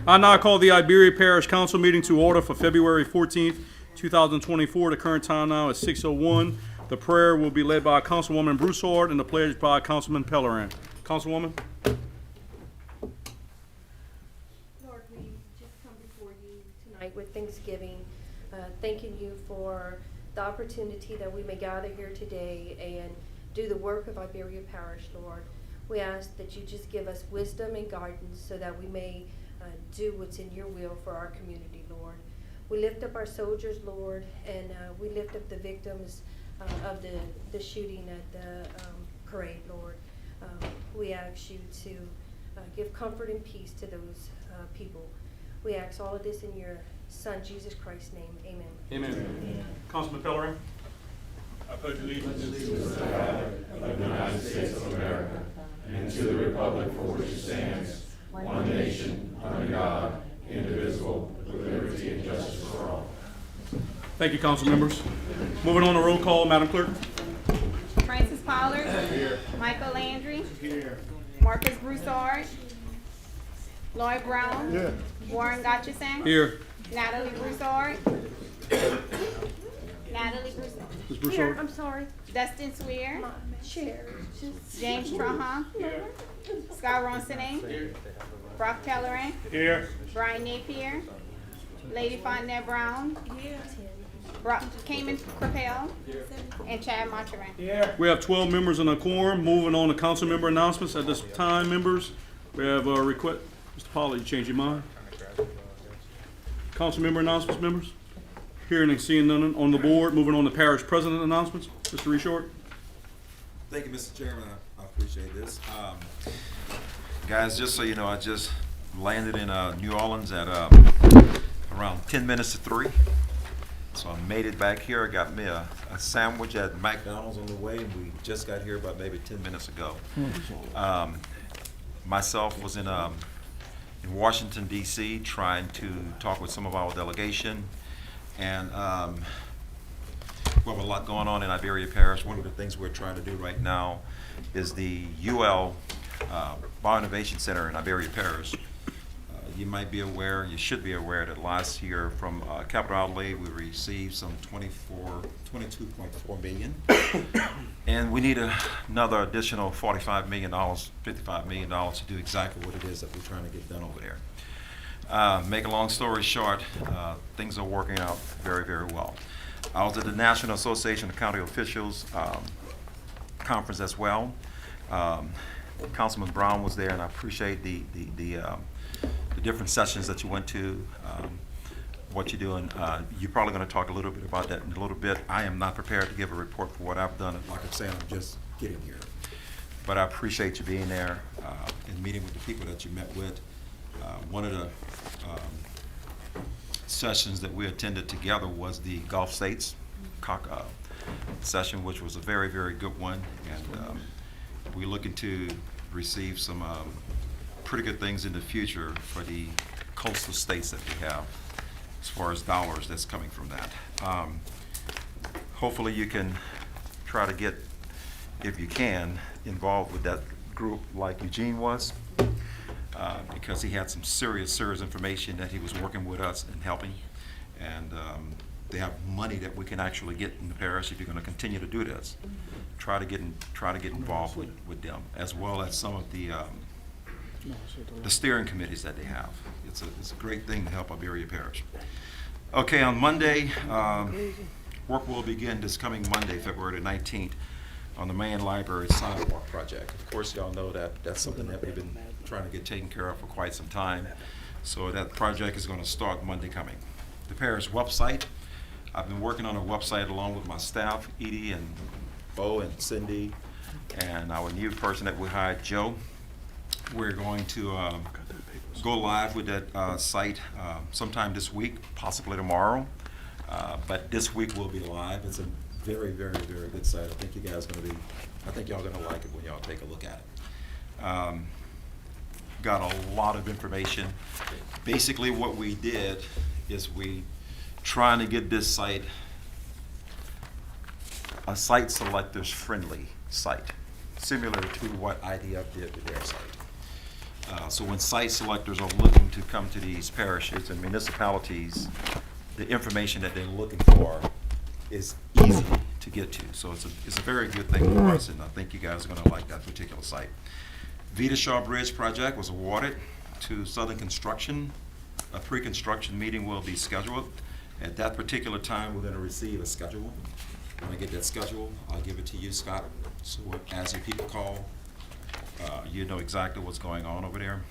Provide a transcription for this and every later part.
I now call the Iberia Parish Council meeting to order for February 14th, 2024. The current time now is 6:01. The prayer will be led by Councilwoman Broussard and the pledge by Councilman Pellerin. Councilwoman? Lord, we just come before you tonight with thanksgiving, thanking you for the opportunity that we may gather here today and do the work of Iberia Parish, Lord. We ask that you just give us wisdom and guidance so that we may do what's in your will for our community, Lord. We lift up our soldiers, Lord, and we lift up the victims of the shooting at the parade, Lord. We ask you to give comfort and peace to those people. We ask all of this in your Son, Jesus Christ's name. Amen. Amen. Amen. Councilman Pellerin? I pledge allegiance to the flag of the United States of America and to the republic for which it stands, one nation, under God, indivisible, with liberty and justice for all. Thank you, council members. Moving on to roll call, Madam Clerk. Francis Pollard. Here. Michael Landry. Here. Marcus Broussard. Lloyd Brown. Here. Warren Gotchison. Here. Natalie Broussard. Natalie Broussard. Ms. Here, Broussard? I'm sorry. Dustin Swear. My chair is just... James Trahan. Scott Ronsonet. Brock Pellerin. Here. Brian Napier. Lady Fontenette Brown. Cayman Crapel. And Chad Monterin. We have 12 members in a quorum. Moving on to council member announcements. At this time, members, we have a request. Mr. Pollard, you change your mind? Council member announcements, members? Hearing and seeing none on the board. Moving on to parish president announcements. Mr. Reshort? Thank you, Mr. Chairman. I appreciate this. Guys, just so you know, I just landed in New Orleans at around 10 minutes to 3. So I made it back here. I got me a sandwich at McDonald's on the way, and we just got here about maybe 10 minutes ago. Myself was in Washington, D.C., trying to talk with some of our delegation. And we have a lot going on in Iberia Parish. One of the things we're trying to do right now is the UL Bioinnovation Center in Iberia Parish. You might be aware, you should be aware that last year from Capital Outlay we received some $22.4 million. And we need another additional $45 million, $55 million to do exactly what it is that we're trying to get done over there. Make a long story short, things are working out very, very well. I was at the National Association of County Officials conference as well. Councilman Brown was there, and I appreciate the different sessions that you went to, what you're doing. You're probably going to talk a little bit about that in a little bit. I am not prepared to give a report for what I've done. Like I'm saying, I'm just getting here. But I appreciate you being there and meeting with the people that you met with. One of the sessions that we attended together was the Gulf States session, which was a very, very good one. And we're looking to receive some pretty good things in the future for the coastal states that we have as far as dollars that's coming from that. Hopefully you can try to get, if you can, involved with that group like Eugene was, because he had some serious information that he was working with us and helping. And they have money that we can actually get in the parish if you're going to continue to do this. Try to get involved with them, as well as some of the steering committees that they have. It's a great thing to help Iberia Parish. Okay, on Monday, work will begin this coming Monday, February 19th, on the main library sidewalk project. Of course, y'all know that that's something that we've been trying to get taken care of for quite some time. So that project is going to start Monday coming. The parish website, I've been working on a website along with my staff, Edie and Bo and Cindy, and our new person that we hired, Joe. We're going to go live with that site sometime this week, possibly tomorrow. But this week we'll be live. It's a very, very, very good site. I think you guys I think y'all gonna like it when y'all take a look at it. Got a lot of information. Basically what we did is we trying to get this site a site selectors friendly site, similar to what IDF did with their site. So when site selectors are looking to come to these parishes and municipalities, the information that they're looking for is easy to get to. So it's a very good thing for us, and I think you guys are gonna like that particular site. Vita Shaw Bridge project was awarded to Southern Construction. A pre-construction meeting will be scheduled. At that particular time, we're gonna receive a schedule. When I get that schedule, I'll give it to you, Scott. So as your people call, you know exactly what's going on over there.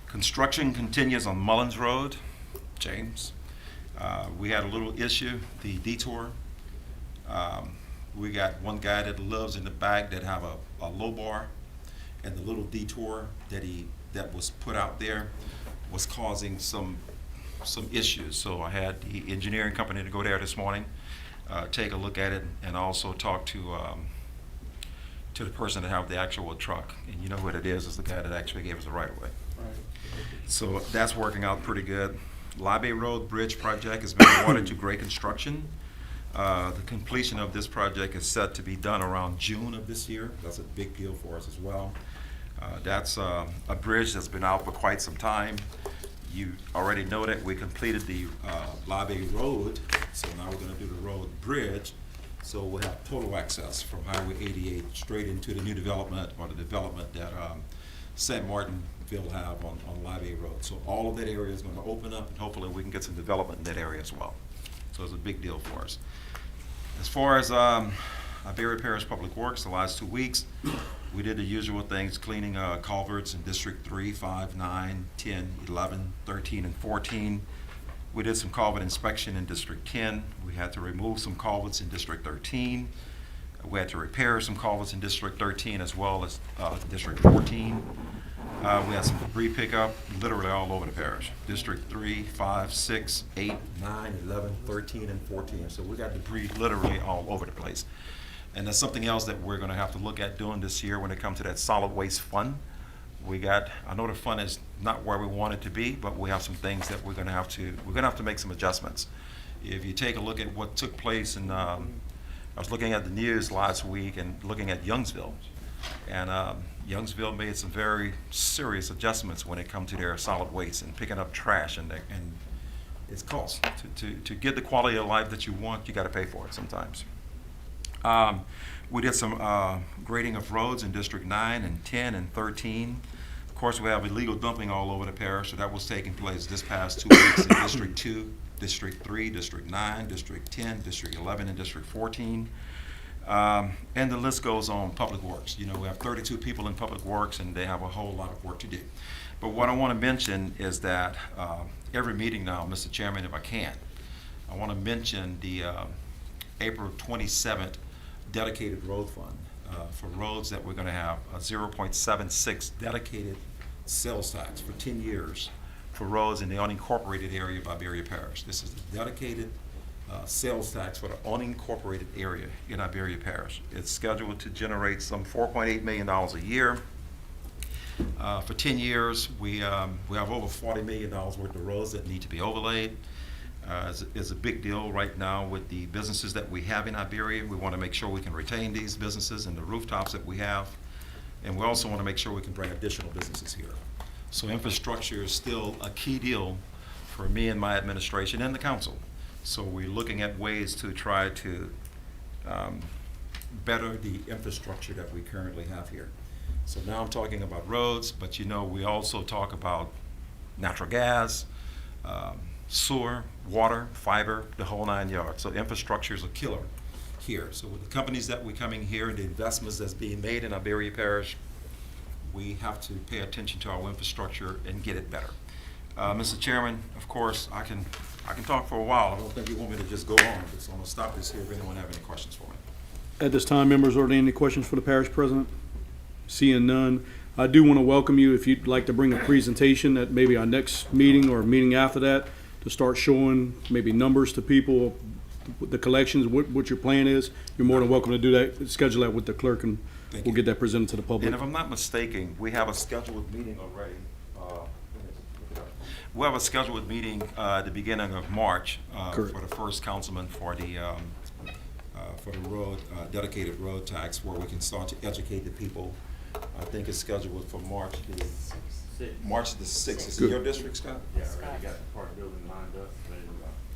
Construction continues on Mullins Road, James. We had a little issue, the detour. We got one guy that lives in the back that have a low bar, and the little detour that was put out there was causing some issues. So I had the engineering company to go there this morning, take a look at it, and also talk to the person that have the actual truck. And you know what it is the guy that actually gave us the right of way. So that's working out pretty good. Library Road Bridge project has been awarded to Gray Construction. The completion of this project is set to be done around June of this year. That's a big deal for us as well. That's a bridge that's been out for quite some time. You already know that we completed the Library Road, so now we're gonna do the road bridge. So we'll have total access from Highway 88 straight into the new development, or the development that St. Martinville have on Library Road. So all of that area is gonna open up, and hopefully we can get some development in that area as well. So it's a big deal for us. As far as Iberia Parish Public Works, the last 2 weeks, we did the usual things, cleaning culverts in District 3, 5, 9, 10, 11, 13, and 14. We did some culvert inspection in District 10. We had to remove some culverts in District 13. We had to repair some culverts in District 13 as well as District 14. We had some debris pickup literally all over the parish. District 3, 5, 6, 8, 9, 11, 13, and 14. So we got debris literally all over the place. And that's something else that we're gonna have to look at doing this year when it comes to that solid waste fund. I know the fund is not where we want it to be, but we have some things that we're gonna have to make some adjustments. If you take a look at what took place in, I was looking at the news last week and looking at Youngsville. And Youngsville made some very serious adjustments when it comes to their solid waste and picking up trash, and it's cost. To get the quality of life that you want, you gotta pay for it sometimes. We did some grading of roads in District 9 and 10 and 13. Of course, we have illegal dumping all over the parish, so that was taking place this past 2 weeks in District 2, District 3, District 9, District 10, District 11, and District 14. And the list goes on. Public Works. You know, we have 32 people in Public Works, and they have a whole lot of work to do. But what I want to mention is that every meeting now, Mr. Chairman, if I can, I want to mention the April 27th dedicated road fund for roads that we're going to have a 0.76 dedicated sales tax for 10 years for roads in the unincorporated area of Iberia Parish. This is the dedicated sales tax for the unincorporated area in Iberia Parish. It's scheduled to generate some $4.8 million a year. For 10 years, we have over $40 million worth of roads that need to be overlaid. It's a big deal right now with the businesses that we have in Iberia. We want to make sure we can retain these businesses and the rooftops that we have. And we also want to make sure we can bring additional businesses here. So infrastructure is still a key deal for me and my administration and the council. So we're looking at ways to try to better the infrastructure that we currently have here. So now I'm talking about roads, but you know, we also talk about natural gas, sewer, water, fiber, the whole 9 yards. So infrastructure is a killer here. So with the companies that we're coming here and the investments that's being made in Iberia Parish, we have to pay attention to our infrastructure and get it better. Mr. Chairman, of course, I can talk for a while. I don't think you want me to just go on, so I'm gonna stop this here if anyone have any questions for me. At this time, members, are there any questions for the parish president? Seeing none, I do want to welcome you if you'd like to bring a presentation at maybe our next meeting or meeting after that to start showing maybe numbers to people, the collections, what your plan is. You're more than welcome to do that. Schedule that with the clerk, and Thank we'll you. get that presented to the public. And if I'm not mistaken, we have a scheduled meeting already. We have a scheduled meeting at the beginning of March for Correct. the first councilman for the road dedicated road tax, where we can start to educate the people I think it's scheduled for March the Six. March the 6th. Is it Good. your district, Scott? Yeah, already got the park building lined up.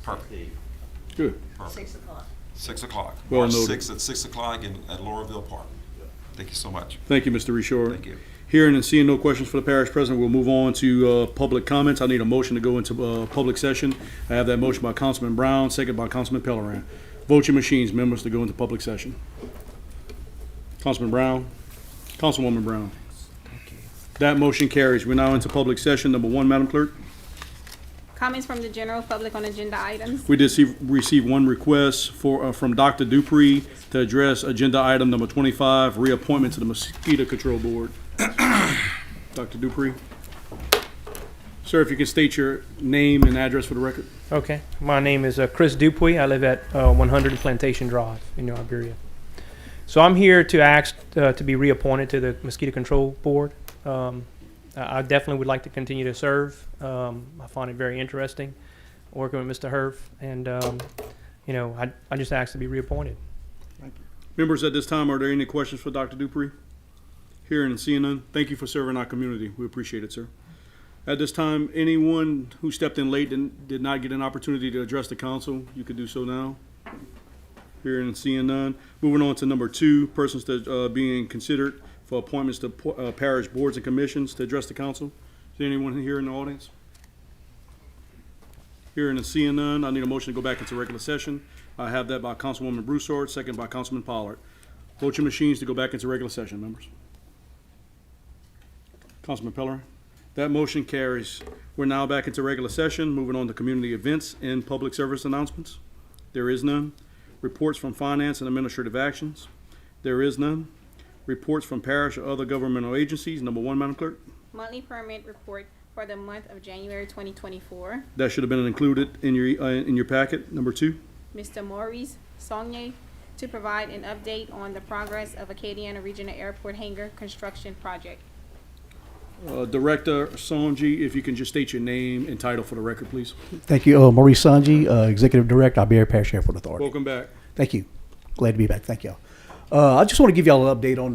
Perfect. Good. Perfect. 6 o'clock. 6 o'clock. Well March noted. 6th at 6 o'clock at Laurelville Park. Thank you so much. Thank you, Mr. Reshore. Thank you. Hearing and seeing no questions for the parish president, we'll move on to public comments. I need a motion to go into public session. I have that motion by Councilman Brown, second by Councilman Pellerin. Vote your machines, members, to go into public session. Councilman Brown, Councilwoman Brown. That motion carries. We're now into public session. Number one, Madam Clerk. Comments from the general public on agenda items. We did receive one request from Dr. Dupree to address agenda item number 25, reappointment to the Mosquito Control Board. Dr. Dupree. Sir, if you can state your name and address for the record. Okay, my name is Chris Dupuy. I live at 100 Plantation Drive in New Iberia. So I'm here to ask to be reappointed to the Mosquito Control Board. I definitely would like to continue to serve. I find it very interesting working with Mr. Herf, and I just asked to be reappointed. Members, at this time, are there any questions for Dr. Dupree? Hearing and seeing none, thank you for serving our community. We appreciate it, sir. At this time, anyone who stepped in late and did not get an opportunity to address the council, you can do so now. Hearing and seeing none. Moving on to number 2, persons that being considered for appointments to parish boards and commissions to address the council. Is there anyone here in the audience? Hearing and seeing none, I need a motion to go back into regular session. I have that by Councilwoman Broussard, second by Councilman Pollard. Vote your machines to go back into regular session, members. Councilman Pellerin. That motion carries. We're now back into regular session, moving on to community events and public service announcements. There is none. Reports from finance and administrative actions. There is none. Reports from parish or other governmental agencies. Number 1, Madam Clerk. Monthly permit report for the month of January 2024. That should have been included in your packet. Number 2. Mr. Maurice Saulnier to provide an update on the progress of Acadiana Regional Airport Hangar Construction Project. Director Sonji, if you can just state your name and title for the record, please. Thank you. Maurice Sanji, Executive Director, Iberia Parish Airport Authority. Welcome back. Thank you. Glad to be back. Thank y'all. I just want to give y'all an update on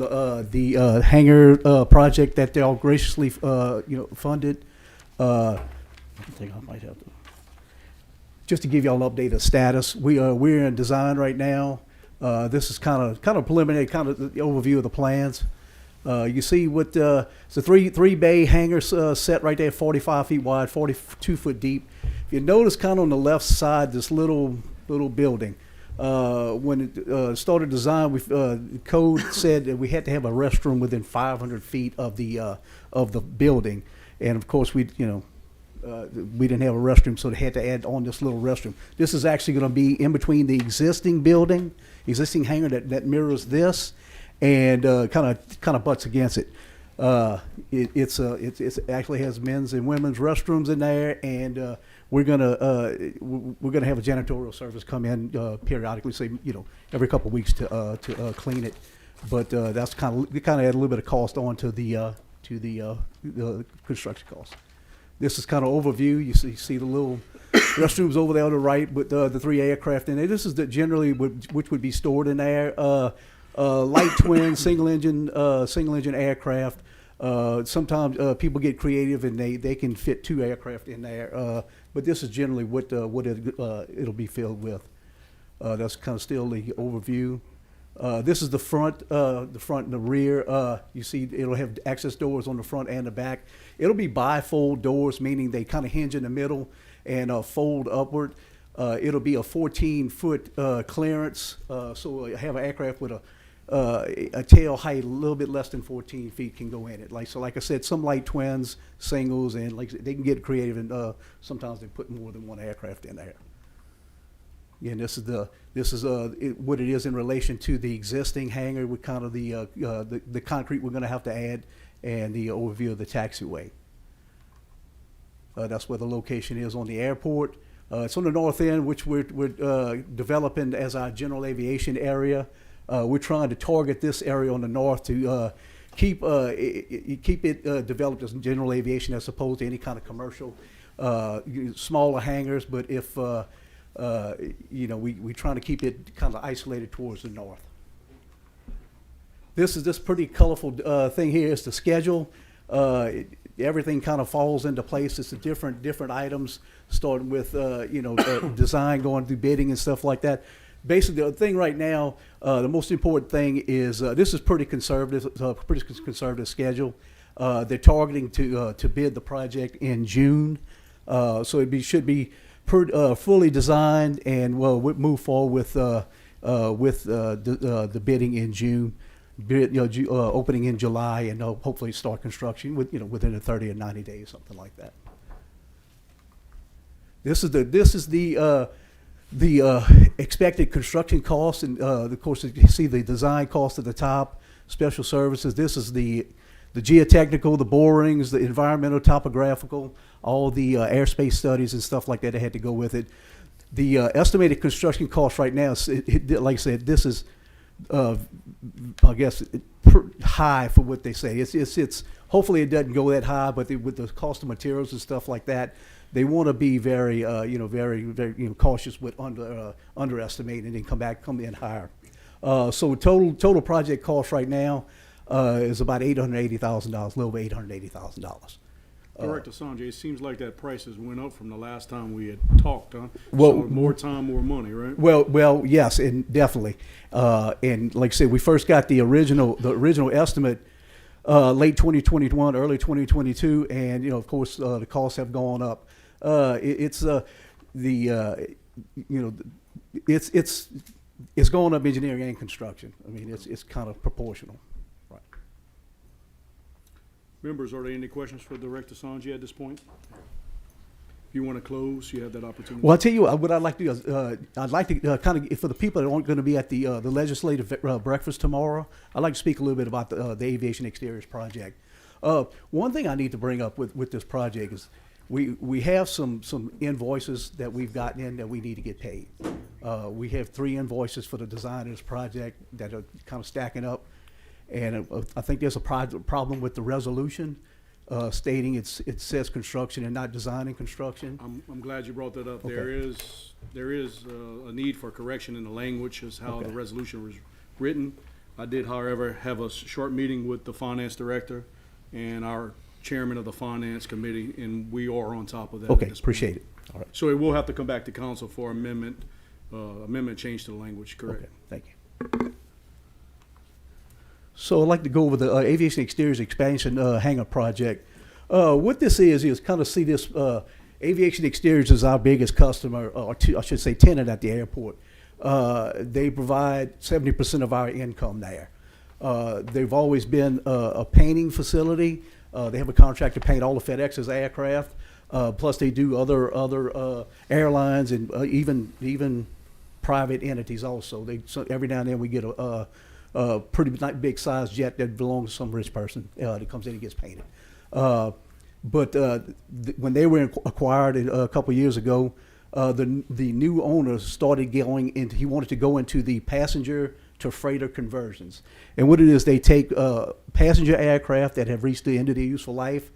the hangar project that y'all graciously funded. I think I might have to. Just to give y'all an update of status, we're in design right now. This is kind of preliminary, kind of the overview of the plans. You see what it's a three bay hangar set right there, 45 feet wide, 42 foot deep. If you notice, kind of on the left side, this little building. When it started design, code said that we had to have a restroom within 500 feet of the building, and of course we didn't have a restroom, so they had to add on this little restroom. This is actually going to be in between the existing hangar that mirrors this, and kind of butts against it. It actually has men's and women's restrooms in there, and we're gonna have a janitorial service come in periodically, say every couple of weeks to clean it. But that's kind of add a little bit of cost on to the construction cost. This is kind of overview. You see the little restrooms over there on the right with the 3 aircraft in there. This is generally which would be stored in there. Light twin, single engine aircraft. Sometimes people get creative and they can fit 2 aircraft in there. But this is generally what it'll be filled with. That's kind of still the overview. This is the front and the rear. You see it'll have access doors on the front and the back. It'll be bifold doors, meaning they kind of hinge in the middle and fold upward. It'll be a 14-foot clearance, so you have an aircraft with a tail height a little bit less than 14 feet can go in it. Like I said, some light twins, singles, and they can get creative, and sometimes they put more than 1 aircraft in there. And this is what it is in relation to the existing hangar with kind of the concrete we're going to have to add and the overview of the taxiway. That's where the location is on the airport. It's on the north end, which we're developing as our general aviation area. We're trying to target this area on the north to keep it developed as general aviation as opposed to any kind of commercial, smaller hangars. But if we're trying to keep it kind of isolated towards the north. this pretty colorful thing here is the schedule. Everything kind of falls into place. It's the different items, starting with design, going through bidding and stuff like that. Basically, the thing right now, the most important thing is this is pretty conservative schedule. They're targeting to bid the project in June, so should be fully designed, and we'll move forward with the bidding in June, opening in July, and hopefully start construction within a 30 or 90 days, something like that. This is the expected construction cost, and of course you see the design cost at the top, special services. This is the geotechnical, the borings, the environmental, topographical, all the airspace studies and stuff like that had to go with it. The estimated construction cost right now, like I said, this is, I guess, high for what they say. It's hopefully it doesn't go that high, but with the cost of materials and stuff like that, they want to be very, very cautious with underestimating and then come in higher. So total project cost right now is about $880,000, a little over $880,000. Director Sanjay, it seems like that prices went up from the last time we had talked, huh? Well- So more time, more money, right? Well, yes, and definitely. And like I said, we first got the original estimate late 2021, early 2022, and of course the costs have gone up. It's going up engineering and construction. I mean, it's kind of proportional. Right. Members, are there any questions for Director Sanjay at this point? If you want to close, you have that opportunity. Well, I'll tell you what I'd like to do. I'd like to kind of, for the people that aren't going to be at the legislative breakfast tomorrow, I'd like to speak a little bit about the Aviation Exteriors project. One thing I need to bring up with this project is we have some invoices that we've gotten in that we need to get paid. We have 3 invoices for the design of this project that are kind of stacking up, and I think there's a problem with the resolution. Stating it says construction and not design and construction. I'm glad you brought that up. Okay. There is a need for correction in the language as how the Okay. resolution was written. I did, however, have a short meeting with the finance director and our chairman of the finance committee, and we are on top of that. Okay, at this point. appreciate it. All right. So it will have to come back to council for amendment change to the language, correct? Okay, thank you. So I'd like to go over the Aviation Exteriors Expansion Hangar project. What this is kind of see this, Aviation Exteriors is our biggest customer, I should say tenant at the airport. They provide 70% of our income there. They've always been a painting facility. They have a contract to paint all of FedEx's aircraft. Plus they do other airlines and even private entities also. So every now and then we get a pretty big size jet that belongs to some rich person that comes in and gets painted. But when they were acquired a couple of years ago, the new owner started going into, he wanted to go into the passenger to freighter conversions. And what it is, they take passenger aircraft that have reached the end of their useful life,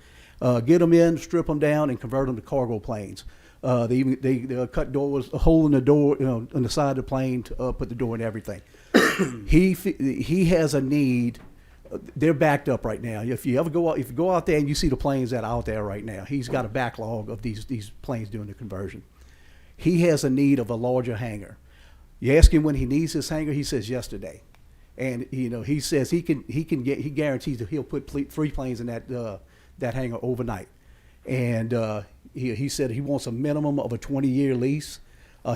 get them in, strip them down, and convert them to cargo planes. They cut doors, a hole in the door, on the side of the plane to put the door in everything. He has a need. They're backed up right now. If you go out there and you see the planes that are out there right now, he's got a backlog of these planes doing the conversion. He has a need of a larger hangar. You ask him when he needs this hangar, he says yesterday, and he says he guarantees that he'll put 3 planes in that hangar overnight, and he said he wants a minimum of a 20-year lease.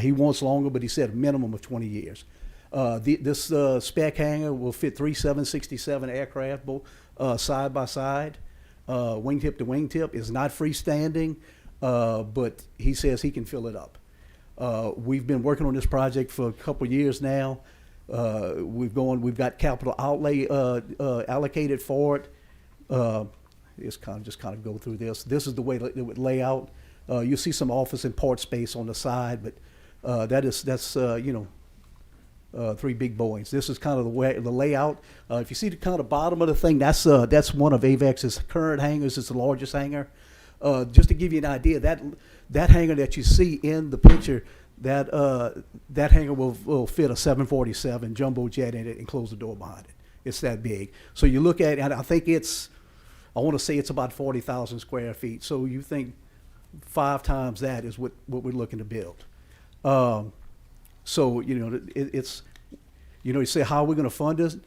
He wants longer, but he said a minimum of 20 years. This spec hangar will fit 3 767 aircraft, both side by side, wingtip to wingtip. It's not freestanding, but he says he can fill it up. We've been working on this project for a couple of years now. We've got capital outlay allocated for it. It's kind of go through this. This is the way it would lay out. You'll see some office and part space on the side, but that's 3 big Boeings. This is kind of the layout. If you see the kind of bottom of the thing, that's one of AVEX's current hangars. It's the largest hangar. Just to give you an idea, that hangar that you see in the picture, that hangar will fit a 747 jumbo jet in it and close the door behind it. It's that big. So you look at, and I think I want to say it's about 40,000 square feet. So you think 5 times that is what we're looking to build. So, you know, it's, you know, you say, how are we going to fund this?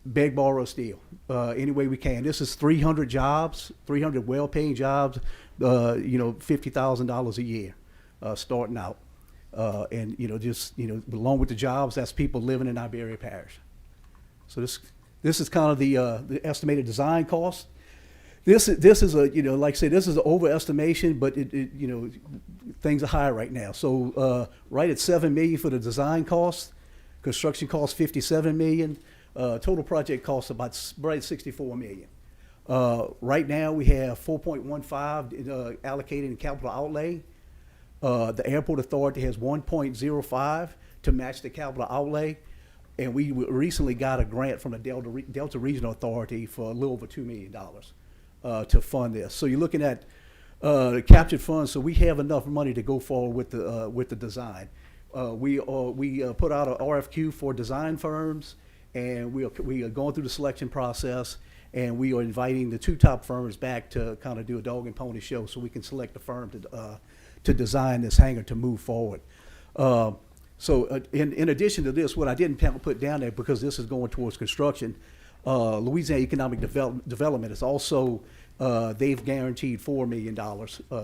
Beg, borrow, steal, any way we can. This is 300 jobs, 300 well-paying jobs, you know, $50,000 a year, starting out. And, you know, just, you know, along with the jobs, that's people living in Iberia Parish. So this is kind of the estimated design cost. This is a, you know, like I say, this is an overestimation, but it you know, things are high right now. So right at $7 million for the design cost, construction cost $57 million, total project cost about right at $64 million. Right now we have 4.15 allocated in capital outlay. The airport authority has 1.05 to match the capital outlay. And we recently got a grant from the Delta Regional Authority for a little over $2 million to fund this. So you're looking at captured funds. So we have enough money to go forward with the design. We put out an RFQ for design firms, and we are going through the selection process, and we are inviting the 2 top firms back to kind of do a dog and pony show, so we can select the firm to design this hangar to move forward. So in addition to this, what I didn't put down there, because this is going towards construction, Louisiana Economic Development is also, they've guaranteed $4 million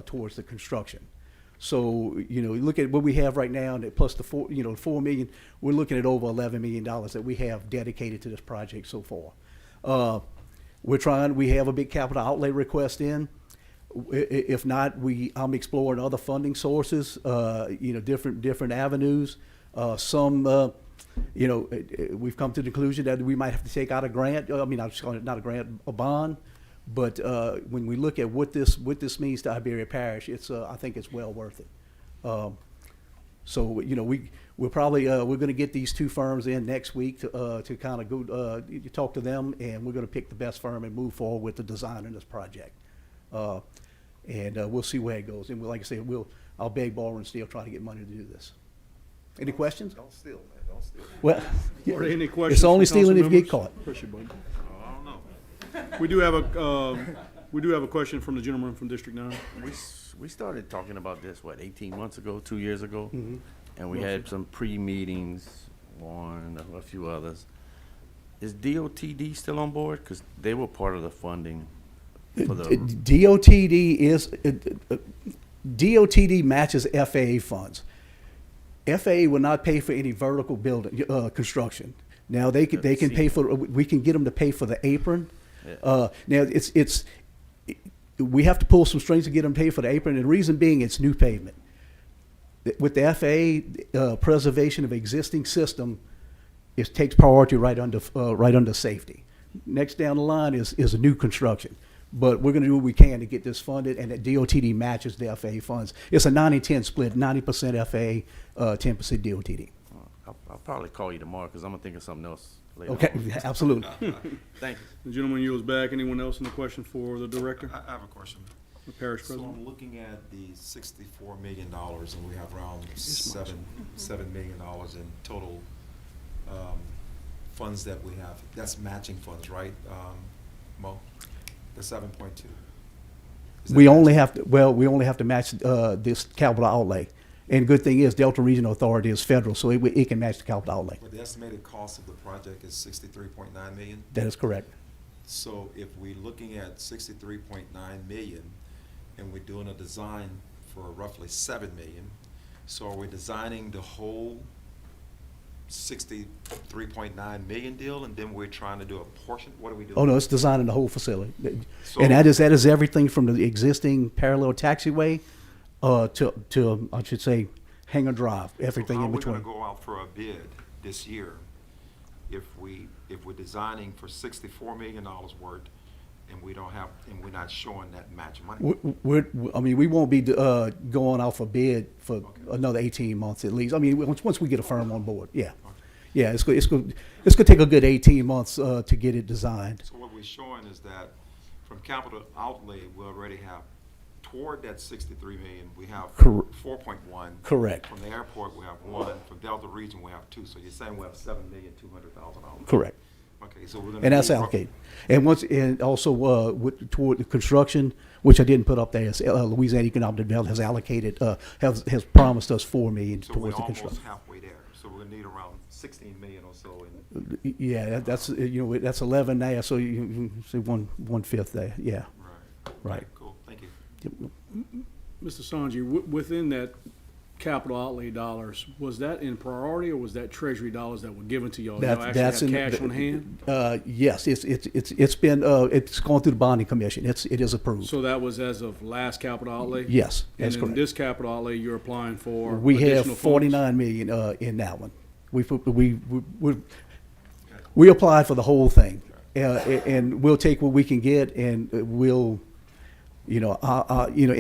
towards the construction. So, you know, you look at what we have right now, and plus the $4 million, we're looking at over $11 million that we have dedicated to this project so far. We have a big capital outlay request in. If not, I'm exploring other funding sources, you know, different avenues. You know, we've come to the conclusion that we might have to take out a grant. I mean, I'm just calling it not a grant, a bond. But when we look at what this means to Iberia Parish, I think it's well worth it. So, you know, we're probably we're going to get these 2 firms in next week to kind of go talk to them, and we're going to pick the best firm and move forward with the design in this project. And we'll see where it goes. And like I said, I'll beg, borrow, and steal, try to get money to do this. Any questions? Don't steal, man, don't steal. Well, Are there any questions? it's only from council stealing if you get members? caught. Appreciate it, buddy. I don't know. We do have a question from the gentleman from District 9. We started talking about this, 18 months ago, 2 years ago? Mm-hmm. And we had some pre-meetings, one, a few others. Is DOTD still on board? Because they were part of the funding for the, DOTD matches FAA funds. FAA will not pay for any vertical building construction. Now they can pay for. We can get them to pay for the apron. Yeah. Now we have to pull some strings to get them to pay for the apron, and the reason being it's new pavement. With the FAA, preservation of existing system, it takes priority right under safety. Next down the line is a new construction. But we're going to do what we can to get this funded, and that DOTD matches the FAA funds. It's a 90-10 split, 90% FAA, 10% DOTD. I'll probably call you tomorrow because I'm going to think of something else later. Okay, on. absolutely. Thank you. The gentleman yields back. Anyone else in the question for the director, I have a question. the parish So president? I'm looking at the $64 million, and we have around $7 million in total funds that we have. That's matching funds, right, Mo? The 7.2. We only have to match this capital outlay. And good thing is Delta Regional Authority is federal, so it can match the capital outlay. But the estimated cost of the project is $63.9 million. That is correct. So if we're looking at $63.9 million, and we're doing a design for roughly $7 million, so are we designing the whole $63.9 million deal, and then we're trying to do a portion? What are we doing? Oh no, it's designing the whole facility, So- and that is everything from the existing parallel taxiway to I should say Hangar Drive, everything So how in are we between. gonna go out for a bid this year if we're designing for $64 million worth, and we're not showing that match money? We won't be going out for bid for another 18 months at least. I mean, once we get a firm on board, yeah. Yeah, it's going to take a good 18 months to get it designed. So what we're showing is that from capital outlay, we already have toward that 63 million, we have Cor- 4.1. Correct. From the airport, we have 1. From Delta Region, we have 2. So you're saying we have $7,200,000. Correct. Okay, so we're gonna. And that's do- allocated. And also, toward the construction, which I didn't put up there, is, Louisiana Economic Development has allocated, has promised us $4 million So we're towards the almost construction. halfway there, so we're gonna need around 16 million or so in. Yeah, that's, that's 11 there, so you say one fifth there, yeah. Right. Right. Cool, thank you. Mr. Sanji, within that capital outlay dollars, was that in priority or was that treasury dollars that were given to y'all? Y'all actually have cash on hand? Yes, it's been, it's gone through the bonding commission, it is approved. So that was as of last capital outlay? Yes, that's And in correct. this capital outlay, you're applying for We have additional funds? 49 million, in that one. We applied for the whole thing, and we'll take what we can get, and we'll, in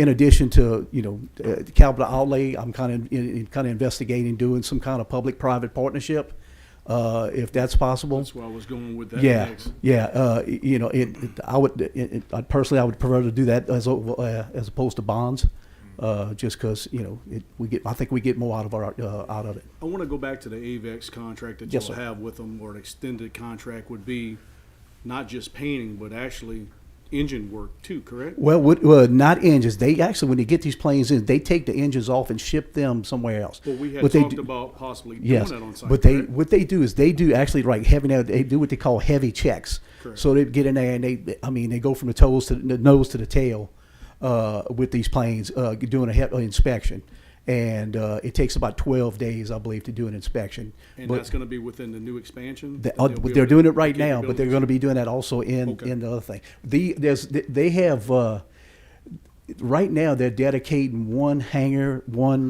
addition to, the capital outlay, I'm kind of investigating doing some kind of public-private partnership, if that's possible. That's where I was going with that Yeah, next. yeah, I personally, I would prefer to do that as opposed to bonds, just because, I think we get more out of it. I want to go back to the AVEX contract that Yes, you'll sir. have with them, or an extended contract would be not just painting, but actually engine work too, correct? Well, not engines. They actually, when they get these planes in, they take the engines off and ship them somewhere else. Well, we had What they talked do- about possibly doing Yes, that on site, but correct? what they do is they do actually like they do what they call heavy checks. Correct. So they get in there and they go from the toes to the nose to the tail with these planes doing a inspection, and it takes about 12 days, I believe, to do an inspection. And But that's going to be within the new expansion? They're that they'll be able doing to- it right the now, but they're capabilities? going to be doing that also Okay. in the other thing. They have right now they're dedicating one hangar,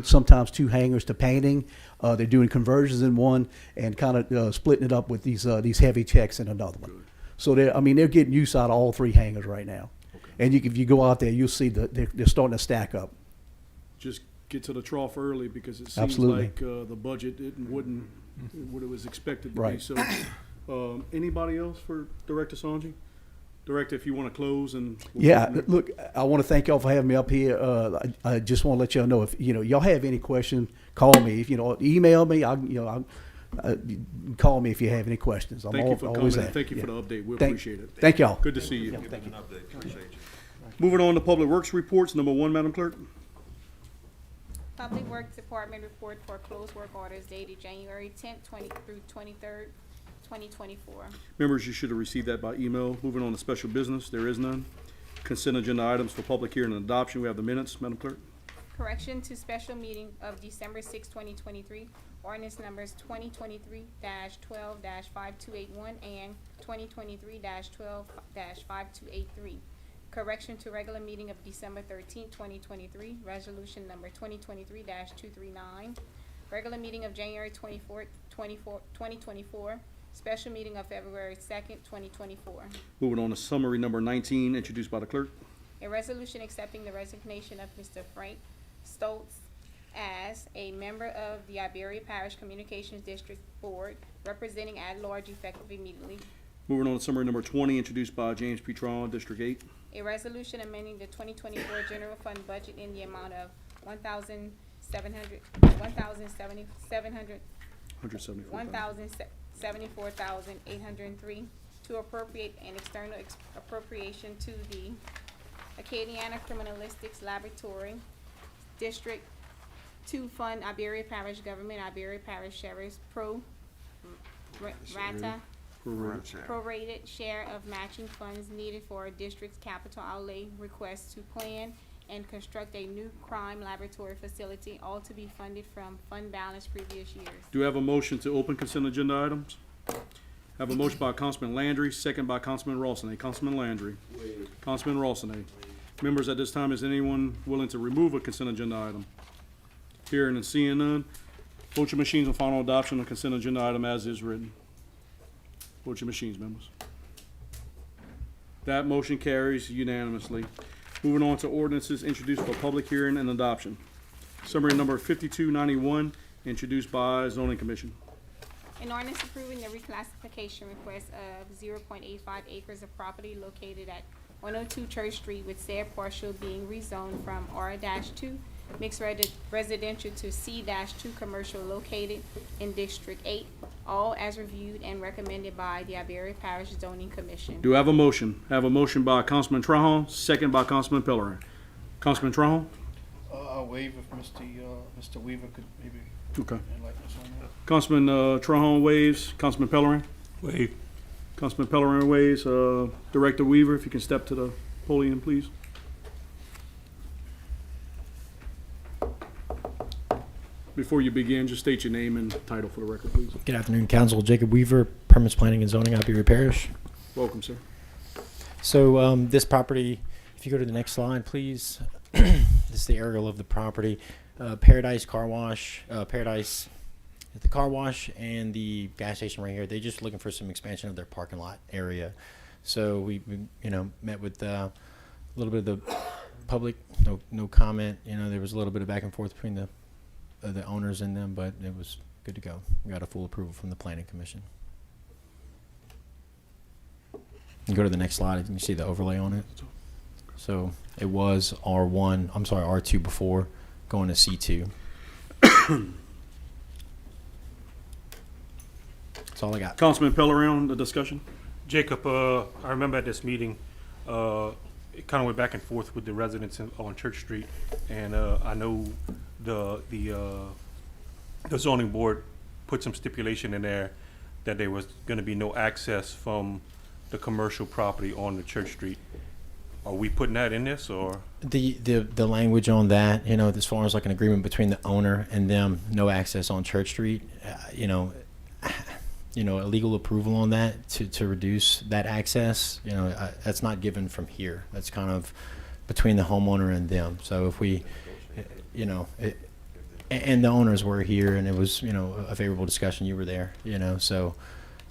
sometimes two hangars to painting. They're doing conversions in one and kind of splitting it up with these heavy checks in another one. So they're getting use out of all three hangars right now. And if you go out there, you'll see that they're starting to stack up. Just get to the trough early, because it seems Absolutely. like the budget wasn't what it was expected to be. Right. So, anybody else for Director Sanji? Director, if you want to close and. we'll go Yeah, from there. look, I want to thank y'all for having me up here. I just want to let y'all know if y'all have any questions, call me. If email me, call me if you have any questions. I'm Thank you for coming, always and there. thank you Yeah. for the update. We Thank- appreciate it. Thank y'all. Good to see you. An update, appreciate you. Moving on to Public Works reports, number 1, Madam Clerk. Public Works Department report for closed work orders dated January 10th, through 23rd, 2024. Members, you should have received that by email. Moving on to special business, there is none. Consent agenda items for public hearing and adoption. We have the minutes, Madam Clerk. Correction to special meeting of December 6, 2023, ordinance numbers 2023-12-5281 and 2023-12-5283. Correction to regular meeting of December 13, 2023, resolution number 2023-239. Regular meeting of January 24th, 2024, special meeting of February 2nd, 2024. Moving on to summary number 19, introduced by the clerk. A resolution accepting the resignation of Mr. Frank Stoltz as a member of the Iberia Parish Communications District Board, representing at-large effective immediately. Moving on to summary number 20, introduced by James P. Tron, District 8. A resolution amending the 2024 general fund budget in the amount of $1,74,803 to appropriate an external appropriation to the Acadiana Criminalistics Laboratory District to fund Iberia Parish Government, Iberia Parish Sheriff's rata prorated share of matching funds needed for a district's capital outlay request to plan and construct a new crime laboratory facility, all to be funded from fund balance previous years. Do we have a motion to open consent agenda items? Have a motion by Councilman Landry, second by Councilman Rawson. Councilman Landry. Councilman Rawson. Members, at this time, is anyone willing to remove a consent agenda item? Hearing and seeing none. Vote your machines on final adoption of consent agenda item as is written. Vote your machines, members. That motion carries unanimously. Moving on to ordinances introduced for public hearing and adoption. Summary number 5291, introduced by Zoning Commission. An ordinance approving the reclassification request of 0.85 acres of property located at 102 Church Street, with said parcel being rezoned from R-2 mixed residential to C-2 commercial located in District 8, all as reviewed and recommended by the Iberia Parish Zoning Commission. Do I have a motion? I have a motion by Councilman Trahan, second by Councilman Pellerin. Councilman Trahan? I'll waive if Mr. Weaver could maybe Okay. enlighten us on that. Councilman Trahan waives. Councilman Pellerin? Waive. Councilman Pellerin waives. Director Weaver, if you can step to the podium, please. Before you begin, just state your name and title for the record, please. Good afternoon, Council. Jacob Weaver, Permits Planning and Zoning, Iberia Parish. Welcome, sir. So this property, if you go to the next slide, please. This is the aerial of the property. Paradise Car Wash, Paradise, the car wash and the gas station right here. They're just looking for some expansion of their parking lot area. So we met with a little bit of the public. No comment. There was a little bit of back and forth between the owners and them, but it was good to go. We got a full approval from the Planning Commission. You go to the next slide, you can see the overlay on it. So it was R2 before, going to C2. That's all I got. Councilman Pellerin on the discussion. Jacob, I remember at this meeting, it kind of went back and forth with the residents on Church Street, and I know the zoning board put some stipulation in there that there was going to be no access from the commercial property on the Church Street. Are we putting that in this, or? The language on that, as far as like an agreement between the owner and them, no access on Church Street, a legal approval on that to reduce that access, that's not given from here. That's kind of between the homeowner and them. So if we, and the owners were here, and it was, a favorable discussion. You were there, so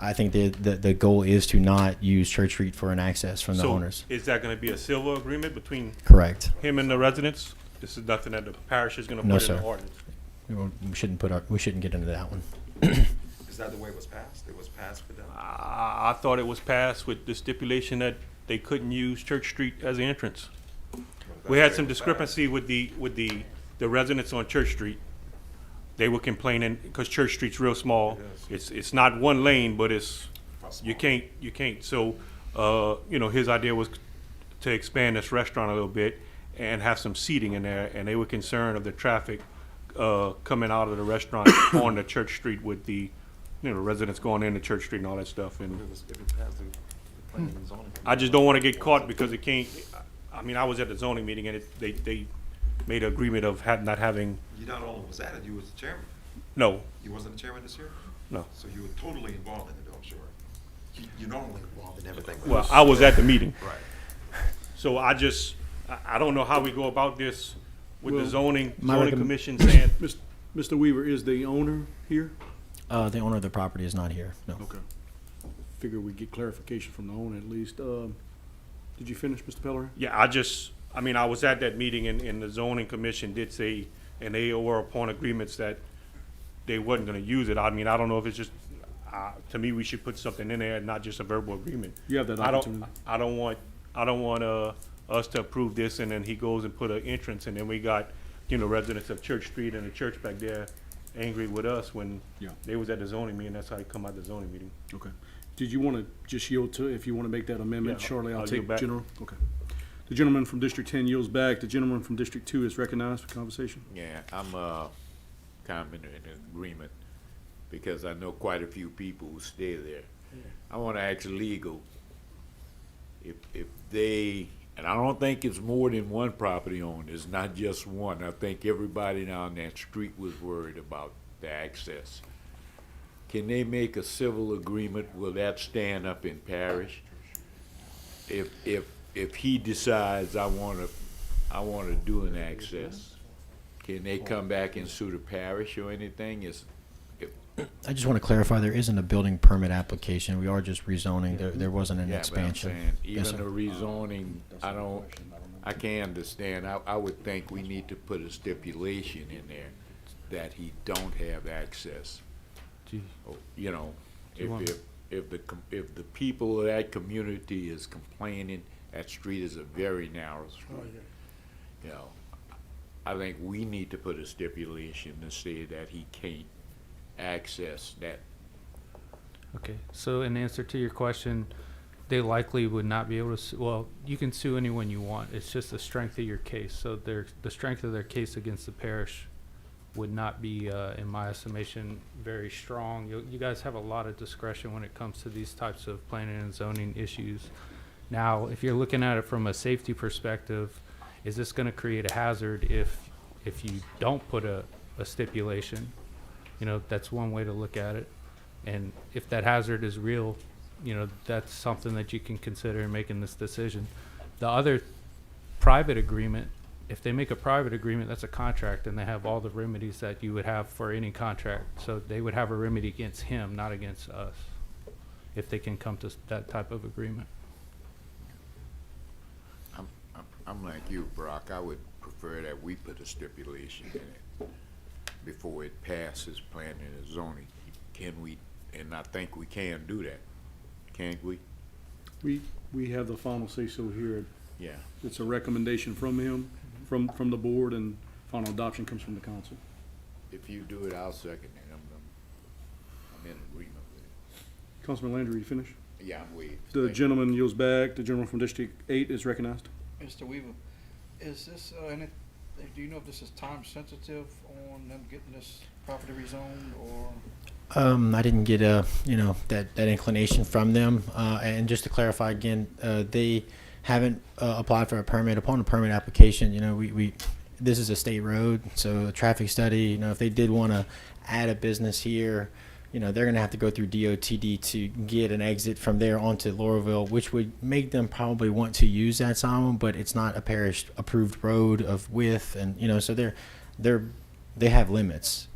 I think the goal is to not use Church Street for an access from the owners. Is that going to be a civil agreement between Correct. him and the residents? This is nothing that the parish is going to No, put in sir. the ordinance. We shouldn't get into that one. Is that the way it was passed? It was passed with them? I thought it was passed with the stipulation that they couldn't use Church Street as an entrance. We had some discrepancy with the residents on Church Street. They were complaining because Church Street's real small. It's not one lane, but you can't. So his idea was to expand this restaurant a little bit and have some seating in there, and they were concerned of the traffic coming out of the restaurant on the Church Street with the residents going into Church Street and all that stuff. And If it passed the planning and zoning. I just don't want to get caught because it can't. I mean, I was at the zoning meeting and they made an agreement of not having. You not only was at it, you was the chairman. No, You wasn't the chairman this year? no. So you were totally involved in it, I'm sure. You're normally involved in everything. but Well, this- I was at the meeting. Right. So I don't know how we go about this with the Well, zoning my commission saying, Mr. Weaver, is the owner here? The owner of the property is not here. No. Okay. Figure we'd get clarification from the owner at least. Did you finish, Mr. Pellerin? yeah, I was at that meeting and the zoning commission did say, and they were upon agreements that they wasn't gonna use it. I mean, I don't know if it's just, to me, we should put something in there, not just a verbal agreement. You have that opportunity. I don't want us to approve this and then he goes and put an entrance and then we got, residents of Church Street and the church back there angry with us when Yeah. they was at the zoning meeting. That's how they come out the zoning meeting. Okay. Did you want to just yield to, if you want to make that amendment, Yeah, Charlie, I'll I'll take yield back. general. Okay. The gentleman from District 10 yields back. The gentleman from District 2 is recognized for conversation. Yeah, I'm kind of in agreement because I know quite a few people who stay there. I want to ask legal if they, and I don't think it's more than one property owner. It's not just one. I think everybody down that street was worried about the access. Can they make a civil agreement? Will that stand up in parish? If he decides I want to do an access, can they come back and sue the parish or anything? I just want to clarify, there isn't a building permit application. We are just rezoning. There wasn't an Yeah, but I'm expansion. saying, Yes, even sir. the rezoning, I can't understand. I would think we need to put a stipulation in there that he don't have access. Oh, if the people of that community is complaining, that street is a very narrow street. I think we need to put a stipulation to say that he can't access that. Okay, so in answer to your question, they likely would not be able to well, you can sue anyone you want. It's just the strength of your case. So the strength of their case against the parish would not be, in my estimation, very strong. You guys have a lot of discretion when it comes to these types of planning and zoning issues. Now, if you're looking at it from a safety perspective, is this going to create a hazard if you don't put a stipulation? You know, that's one way to look at it. And if that hazard is real, you know, that's something that you can consider in making this decision. The other private agreement, if they make a private agreement, that's a contract, and they have all the remedies that you would have for any contract. So they would have a remedy against him, not against us, if they can come to that type of agreement. I'm like you, Brock. I would prefer that we put a stipulation in it before it passes planning and zoning. Can we? And I think we can do that. Can't we? We have the final say-so here. Yeah. It's a recommendation from him, from the board, and final adoption comes from the council. If you do it, I'll second it. I'm in agreement with it. Councilman Landry, you finished? Yeah, I'm waived. The gentleman yields back. The gentleman from District 8 is recognized. Mr. Weaver, is this, do you know if this is time sensitive on them getting this property rezoned, or? I didn't get that inclination from them. And just to clarify again, they haven't applied for a permit. Upon a permit application, you know, we this is a state road, so a traffic study. You know, if they did want to add a business here, you know, they're going to have to go through DOTD to get an exit from there onto Laurelville, which would make them probably want to use that Simon, but it's not a parish approved road of width, and you know, so they have limits.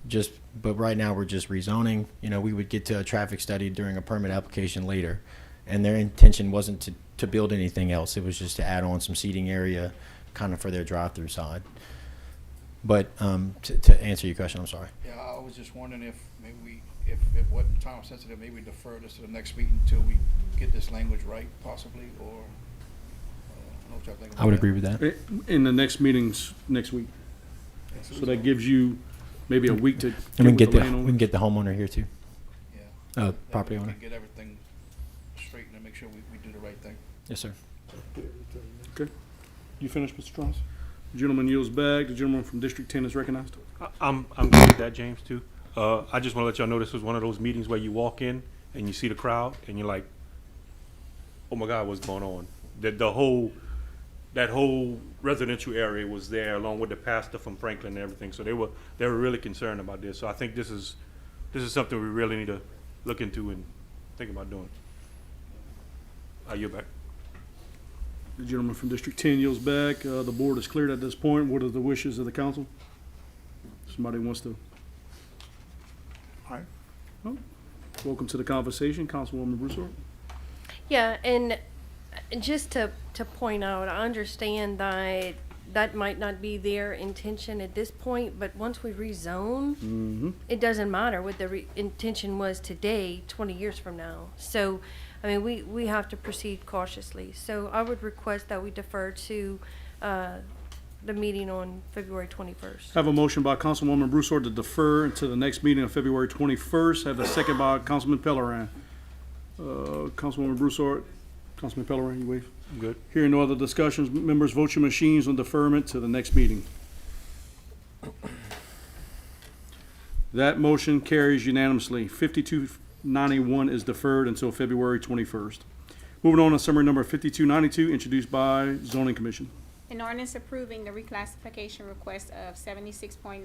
But right now we're just rezoning. You know, we would get to a traffic study during a permit application later, and their intention wasn't to build anything else. It was just to add on some seating area, kind of for their drive-through side. But to answer your question, I'm sorry. Yeah, I was just wondering if maybe if it wasn't time sensitive, maybe we defer this to the next meeting until we get this language right, possibly, or I don't know what y'all think about I would that. agree with that. In the next meetings next week. So that gives you maybe a week to And we can get get with the we can get the homeowner here too. Yeah. Property That way we owner. can get everything straight and make sure we do the right thing. Yes, sir. Okay. You finished, Mr. Strauss? The gentleman yields back. The gentleman from District 10 is recognized. I'm good with that, James, too. I just want to let y'all know this was one of those meetings where you walk in and you see the crowd and you're like, oh my God, what's going on? That whole residential area was there along with the pastor from Franklin and everything. So they were really concerned about this. So I think this is something we really need to look into and think about doing. I yield back. The gentleman from District 10 yields back. The board is cleared at this point. What are the wishes of the council? Somebody wants to? All right. Well, welcome to the conversation, Councilwoman Broussard. Yeah, and just to point out, I understand that that might not be their intention at this point, but once we rezone, Mm-hmm. it doesn't matter what the intention was today, 20 years from now. So, I mean, we have to proceed cautiously. So I would request that we defer to the meeting on February 21st. Have a motion by Councilwoman Broussard to defer to the next meeting on February 21st. Have a second by Councilman Pellerin. Councilwoman Broussard, Councilman Pellerin, you wave. I'm good. Hearing no other discussions, members vote your machines on deferment to the next meeting. That motion carries unanimously. 5291 is deferred until February 21st. Moving on to summary number 5292, introduced by Zoning Commission. An ordinance approving the reclassification request of 76.99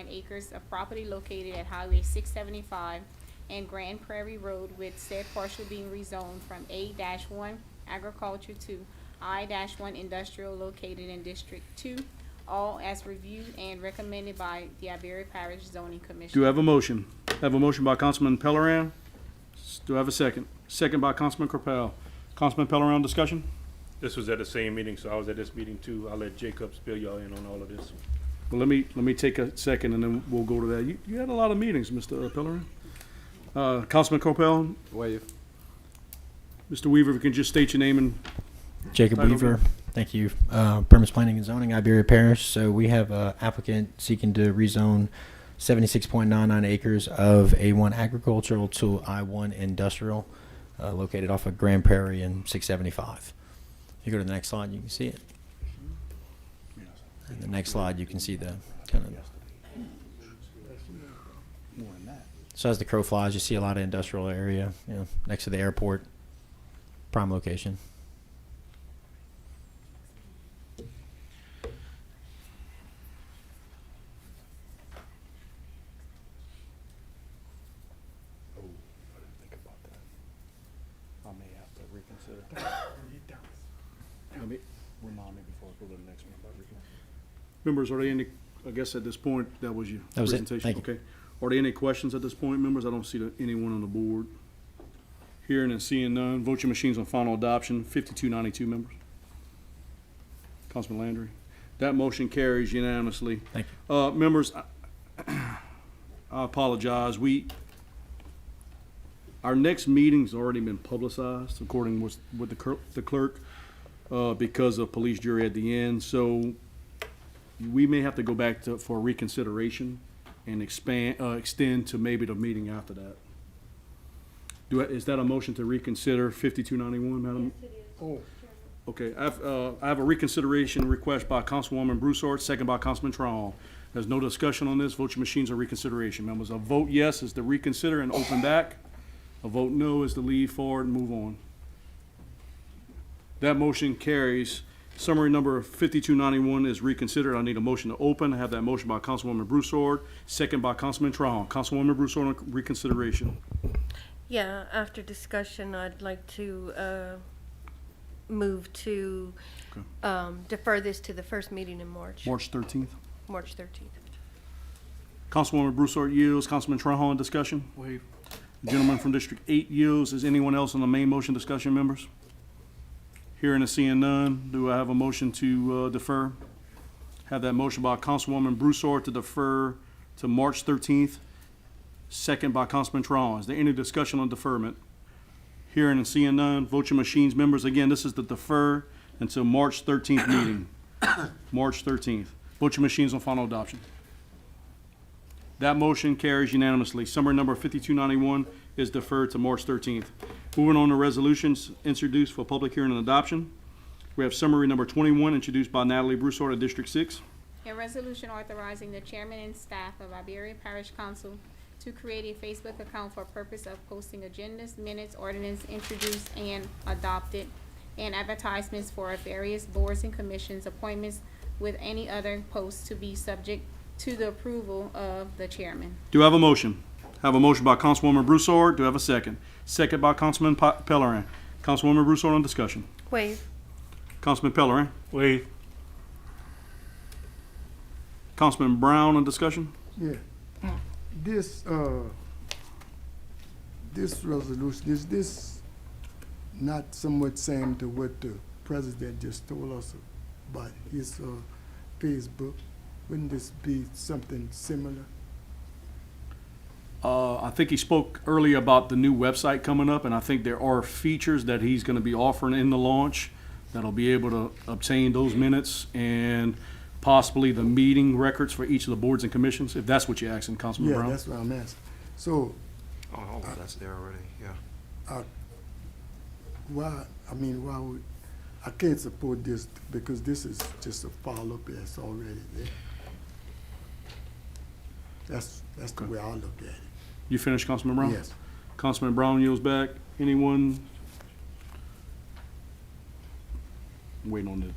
acres of property located at Highway 675 and Grand Prairie Road, with said parcel being rezoned from A-1 agriculture to I-1 industrial located in District 2, all as reviewed and recommended by the Iberia Parish Zoning Commission. Do I have a motion? Have a motion by Councilman Pellerin. Do I have a second? Second by Councilman Corpel. Councilman Pellerin, discussion? This was at the same meeting, so I was at this meeting too. I'll let Jacob fill y'all in on all of this. Well, let me take a second and then we'll go to that. You had a lot of meetings, Mr. Pellerin. Councilman Corpel, Wave. Mr. Weaver, if you can just state your name and Jacob Title Weaver, Thank you. Permits Planning and Zoning, Iberia Parish. So we have an applicant seeking to rezone 76.99 acres of A1 agricultural to I1 industrial, located off of Grand Prairie and 675. If you go to the next slide, you can see it. And the next slide, you can see the kind of. So as the crow flies, you see a lot of industrial area, next to the airport, prime location. I may have to reconsider. Remind me before I go to the next one about reconsider. Members, are there any, I guess at this point, that was your That was it. presentation? Thank you. Okay. Are there any questions at this point, members? I don't see anyone on the board. Hearing and seeing none. Vote your machines on final adoption. 5292 members. Councilman Landry. That motion carries unanimously. Thank you. Members, I apologize. Our next meeting's already been publicized, according with the clerk, because of police jury at the end. So we may have to go back for reconsideration and extend to maybe the meeting after that. Is that a motion to reconsider 5291, Madam? Yes, it is. Oh. Okay, I have a reconsideration request by Councilwoman Broussard, second by Councilman Trahan. There's no discussion on this. Vote your machines on reconsideration. Members, a vote yes is to reconsider and open back. A vote no is to leave forward and move on. That motion carries. Summary number 5291 is reconsidered. I need a motion to open. I have that motion by Councilwoman Broussard, second by Councilman Trahan. Councilwoman Broussard on reconsideration. Yeah, after discussion, I'd like to move to defer this to the first meeting in March. March 13th. March 13th. Councilwoman Broussard yields. Councilman Trahan, discussion? Waive. Gentleman from District 8 yields. Is anyone else on the main motion discussion, members? Hearing and seeing none, do I have a motion to defer? Have that motion by Councilwoman Broussard to defer to March 13th, second by Councilman Trahan. Is there any discussion on deferment? Hearing and seeing none, vote your machines. Members, again, this is the defer until March 13th meeting. March 13th. Vote your machines on final adoption. That motion carries unanimously. Summary number 5291 is deferred to March 13th. Moving on to resolutions introduced for public hearing and adoption. We have summary number 21 introduced by Natalie Broussard of District 6. A resolution authorizing the chairman and staff of Iberia Parish Council to create a Facebook account for purpose of posting agendas, minutes, ordinance introduced and adopted, and advertisements for various boards and commissions, appointments with any other posts to be subject to the approval of the chairman. Do I have a motion? Have a motion by Councilwoman Broussard. Do I have a second? Second by Councilman Pellerin. Councilwoman Broussard on discussion. Waive. Councilman Pellerin. Waive. Councilman Brown on discussion. Yeah, this resolution, is this not somewhat same to what the president just told us about his Facebook? Wouldn't this be something similar? I think he spoke earlier about the new website coming up, and I think there are features that he's going to be offering in the launch that'll be able to obtain those minutes and possibly the meeting records for each of the boards and commissions, if that's what you're asking, Councilman Yeah, Brown. that's what I'm asking. So, Oh, all of that's there already, yeah. why would, I can't support this because this is just a follow-up that's already there. That's the way I look at it. You finished, Councilman Brown? Yes. Councilman Brown yields back. Anyone? Waiting on the.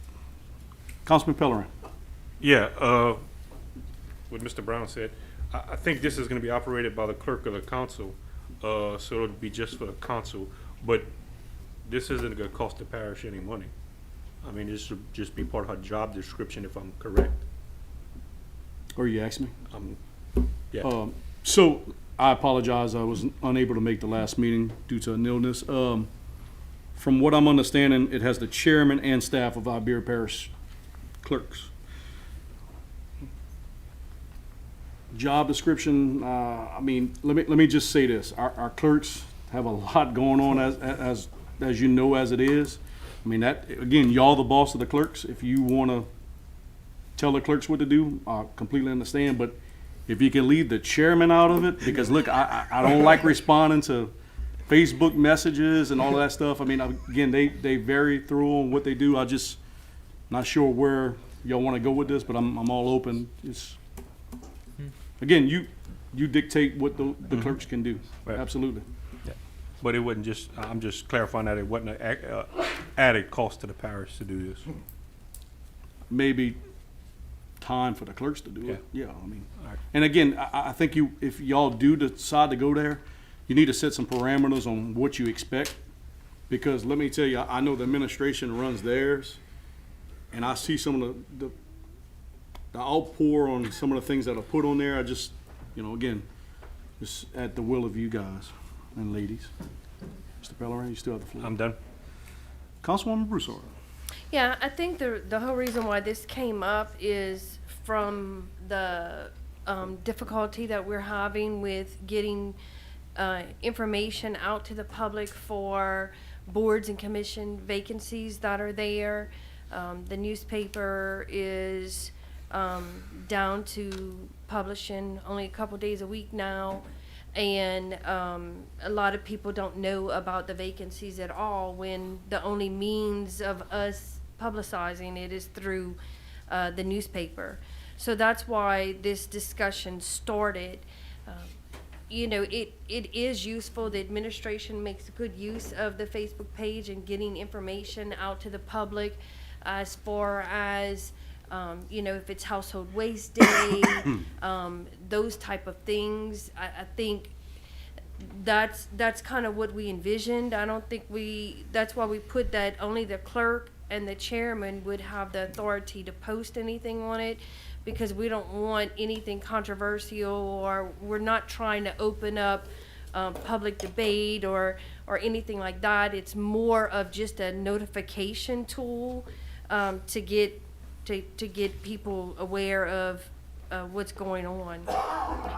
Councilman Pellerin. Yeah, what Mr. Brown said, I think this is gonna be operated by the clerk of the council, so it'll be just for the council, but this isn't gonna cost the parish any money. I mean, this should just be part of her job description, if I'm correct. Or you asked me? Yeah. So I apologize. I was unable to make the last meeting due to an illness. From what I'm understanding, it has the chairman and staff of Iberia Parish clerks. Job description, I mean, let me just say this. Our clerks have a lot going on as you know, as it is. I mean, that, again, y'all the boss of the clerks. If you want to tell the clerks what to do, I completely understand. But if you can leave the chairman out of it, because look, I don't like responding to Facebook messages and all of that stuff. I mean, again, they vary through on what they do. I just not sure where y'all want to go with this, but I'm all open. It's, again, you dictate what the clerks can do. Right. Absolutely. But it wasn't just, I'm just clarifying that it wasn't an added cost to the parish to do this. Maybe time for the clerks to do it. Yeah. Yeah, I mean, All right. and again, I think if y'all do decide to go there, you need to set some parameters on what you expect. Because let me tell you, I know the administration runs theirs, and I see some of the outpour on some of the things that are put on there. I just, again, just at the will of you guys and ladies. Mr. Pellerin, you still have the floor. I'm done. Councilwoman Broussard. Yeah, I think the whole reason why this came up is from the difficulty that we're having with getting information out to the public for boards and commission vacancies that are there. The newspaper is down to publishing only a couple days a week now. And a lot of people don't know about the vacancies at all when the only means of us publicizing it is through the newspaper. So that's why this discussion started. It is useful. The administration makes good use of the Facebook page and getting information out to the public as far as if it's Household Waste Day, those type of things. I think that's kind of what we envisioned. I don't think that's why we put that only the clerk and the chairman would have the authority to post anything on it, because we don't want anything controversial, or we're not trying to open up public debate or anything like that. It's more of just a notification tool to get people aware of what's going on.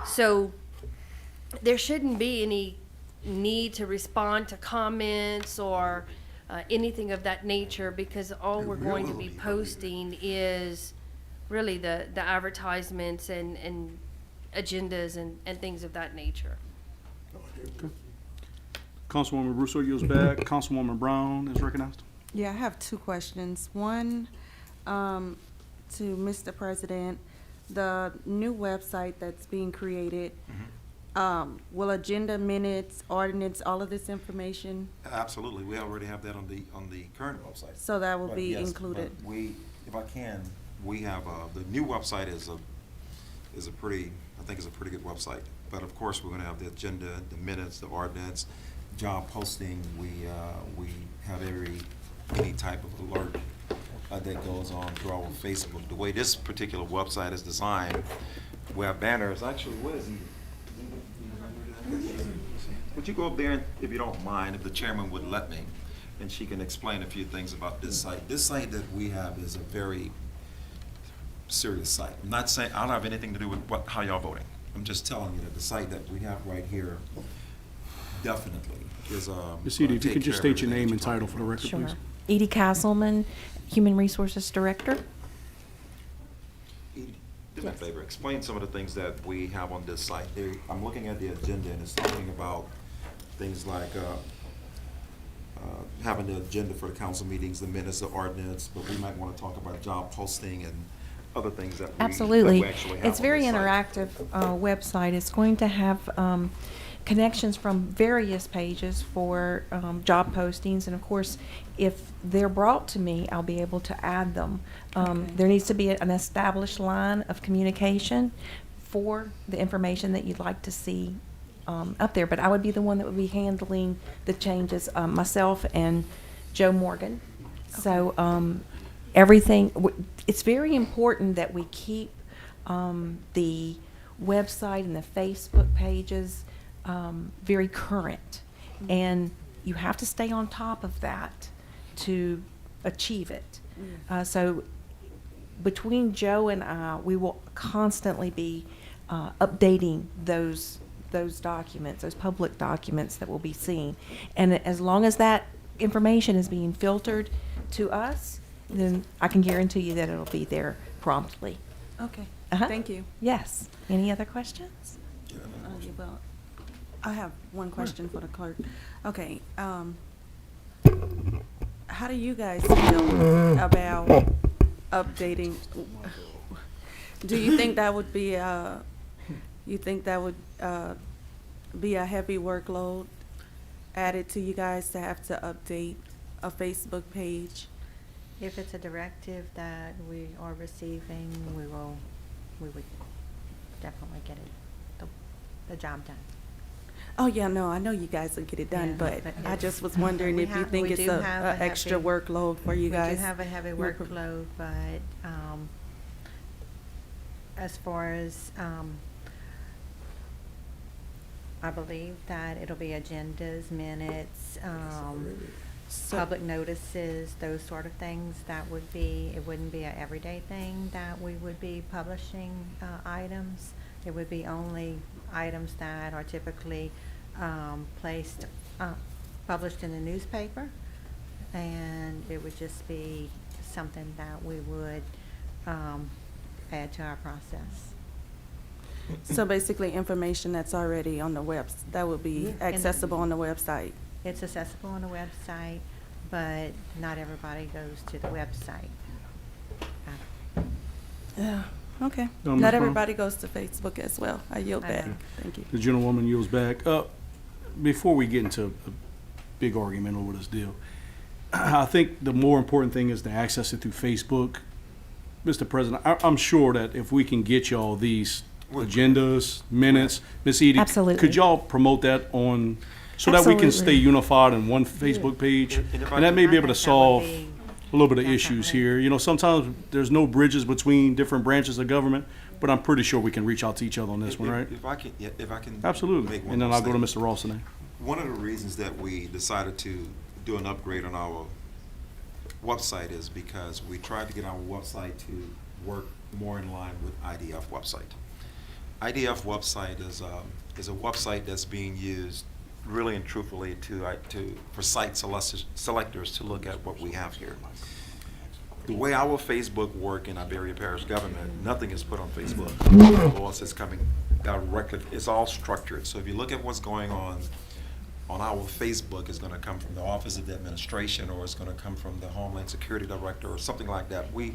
So there shouldn't be any need to respond to comments or anything of that nature, because all we're going to be posting is really the advertisements and agendas and things of that nature. Councilwoman Broussard yields back. Councilwoman Brown is recognized. Yeah, I have two questions. One, to Mr. President, the new website that's being created, will agenda, minutes, ordinance, all of this information, Absolutely, we already have that on the current website. so that will But be yes, included? but if I can, we have, the new website is a pretty good website. But of course, we're gonna have the agenda, the minutes, the ordinance, job posting. We have any type of alert that goes on through our Facebook. The way this particular website is designed, we have banners. Actually, what is it? Would you go up there, and, if you don't mind, if the chairman would let me, and she can explain a few things about this site. This site that we have is a very serious site. I'm not saying, I don't have anything to do with how y'all voting. I'm just telling you that the site that we have right here definitely is, Ms. Edie, if you could just state your name and title for the record, Sure. please. Edie Castleman, Human Resources Director. Edie, do me a Yes. favor, explain some of the things that we have on this site. I'm looking at the agenda, and it's talking about things like having the agenda for the council meetings, the minutes, the ordinance, but we might want to talk about job posting and other things that we Absolutely. actually have It's on very this site. interactive website. It's going to have connections from various pages for job postings, and of course, if they're brought to me, I'll be able to add them. There needs to be an established line of communication for the information that you'd like to see up there, but I would be the one that would be handling the changes, myself and Joe Morgan. So everything, it's very important that we keep the website and the Facebook pages very current, and you have to stay on top of that to achieve it. So between Joe and I, we will constantly be updating those documents, those public documents that will be seen. And as long as that information is being filtered to us, then I can guarantee you that it'll be there promptly. Okay, Uh-huh. thank you. Yes. Any other questions? Yeah, well, I have one question for the clerk. Okay, how do you guys feel about updating? Do you think that would be a heavy workload added to you guys to have to update a Facebook page? If it's a directive that we are receiving, we would definitely get the job done. Oh, yeah, no, I know you guys will get it done, Yeah, but but I if- just was wondering we if you have- think we it's do a have a extra heavy- workload for you guys. We do have a heavy workload, but as far as, I believe that it'll be agendas, minutes, public notices, those sort of things. That would be, it wouldn't be an everyday thing that we would be publishing items. It would be only items that are typically published in the newspaper, and it would just be something that we would add to our process. So basically, information that's already on the that would be Yeah. accessible on the website. It's accessible on the website, but not everybody goes to the website. Yeah, okay. No, Ms. Not Brown? everybody goes to Facebook as well. I yield I back. know. Thank you. The gentlewoman yields back. Before we get into a big argument over this deal, I think the more important thing is to access it through Facebook. Mr. President, I'm sure that if we can get y'all these agendas, minutes, Ms. Edie, Absolutely. could y'all promote that on, so that we can stay Absolutely. unified in one Facebook page? And if I And that can- may be I able to think that would solve be a little bit of issues definitely- here. You know, sometimes there's no bridges between different branches of government, but I'm pretty sure we can reach out to each other on this one, right? If I can, yeah, if I can. Absolutely. make one And then more I'll go to statement. Mr. Ralston. One of the reasons that we decided to do an upgrade on our website is because we tried to get our website to work more in line with IDF website. IDF website is a website that's being used really and truthfully for site selectors to look at what we have here. The way our Facebook work in Iberia Parish government, nothing is put on Facebook. Laws is coming directly, it's all structured. So if you look at what's going on our Facebook, it's gonna come from the Office of the Administration, or it's gonna come from the Homeland Security Director, or something like that. We're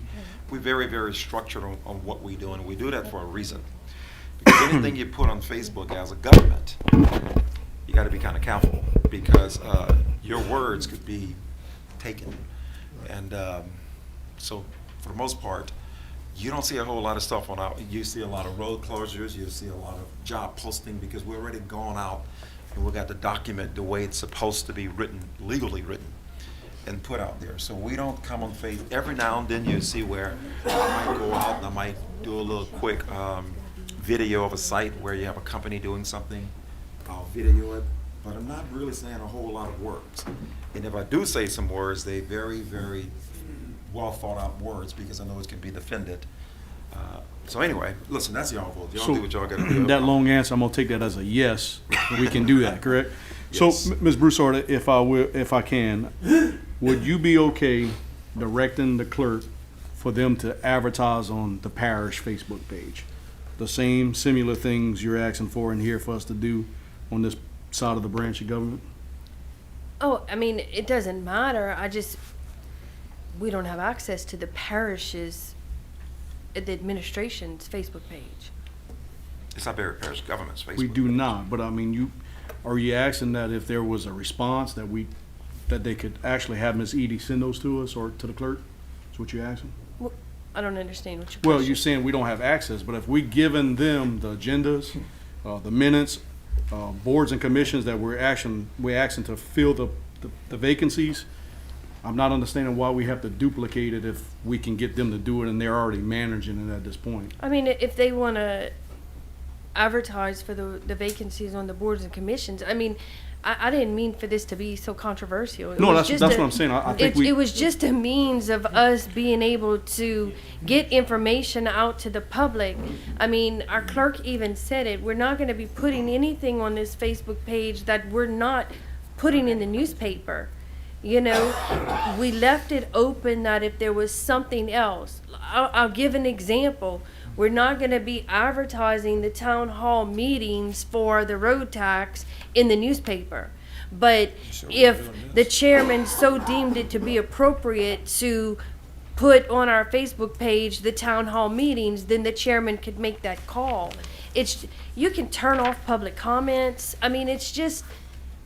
very, very structured on what we do, and we do that for a reason. Because anything you put on Facebook as a government, you gotta be kinda careful, because your words could be taken. And so, for the most part, you don't see a whole lot of stuff you see a lot of road closures, you see a lot of job posting, because we're already gone out and we got to document the way it's supposed to be written, legally written, and put out there. So we don't come on Facebook. Every now and then you see where I might go out and I might do a little quick video of a site where you have a company doing something. I'll video it, but I'm not really saying a whole lot of words. And if I do say some words, they very, very well thought out words, because I know it can be defended. So anyway, listen, that's y'all vote. Y'all do what y'all gotta do. That long answer, I'm gonna take that as a yes. We can do that, correct? Yes. So, Ms. Broussard, if I can, would you be okay directing the clerk for them to advertise on the parish Facebook page? The same similar things you're asking for in here for us to do on this side of the branch of government? Oh, I mean, it doesn't matter. We don't have access to the parish's, the administration's Facebook page. It's Iberia Parish government's Facebook. We do page. not, but I mean, are you asking that if there was a response that they could actually have Ms. Edie send those to us or to the clerk? Is what you're asking? Well, I don't understand what your Well, question. you're saying we don't have access, but if we given them the agendas, the minutes, boards and commissions that we're asking to fill the vacancies, I'm not understanding why we have to duplicate it if we can get them to do it and they're already managing it at this point. I mean, if they want to advertise for the vacancies on the boards and commissions, I mean, I didn't mean for this to be so controversial. It No, was that's just what I'm saying. I think it was just a means of us being able to get information out to the public. I mean, our clerk even said it. We're not going to be putting anything on this Facebook page that we're not putting in the newspaper. You know, we left it open that if there was something else, I'll give an example. We're not going to be advertising the town hall meetings for the road tax in the newspaper. But if the chairman so deemed it to be appropriate to put on our Facebook page the town hall meetings, then the chairman could make that call. You can turn off public comments. I mean, it's just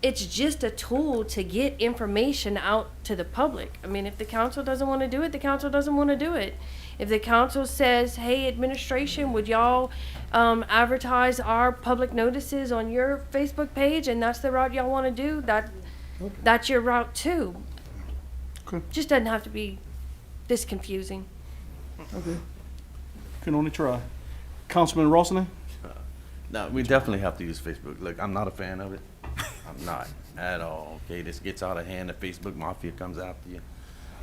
a tool to get information out to the public. I mean, if the council doesn't want to do it, the council doesn't want to do it. If the council says, hey, administration, would y'all advertise our public notices on your Facebook page, and that's the route y'all want to do, that's your route too. Okay. Just doesn't have to be this confusing. Okay. Can only try. Councilman Rawson? No, we definitely have to use Facebook. Look, I'm not a fan of it. I'm not at all. Okay, this gets out of hand. The Facebook mafia comes after you.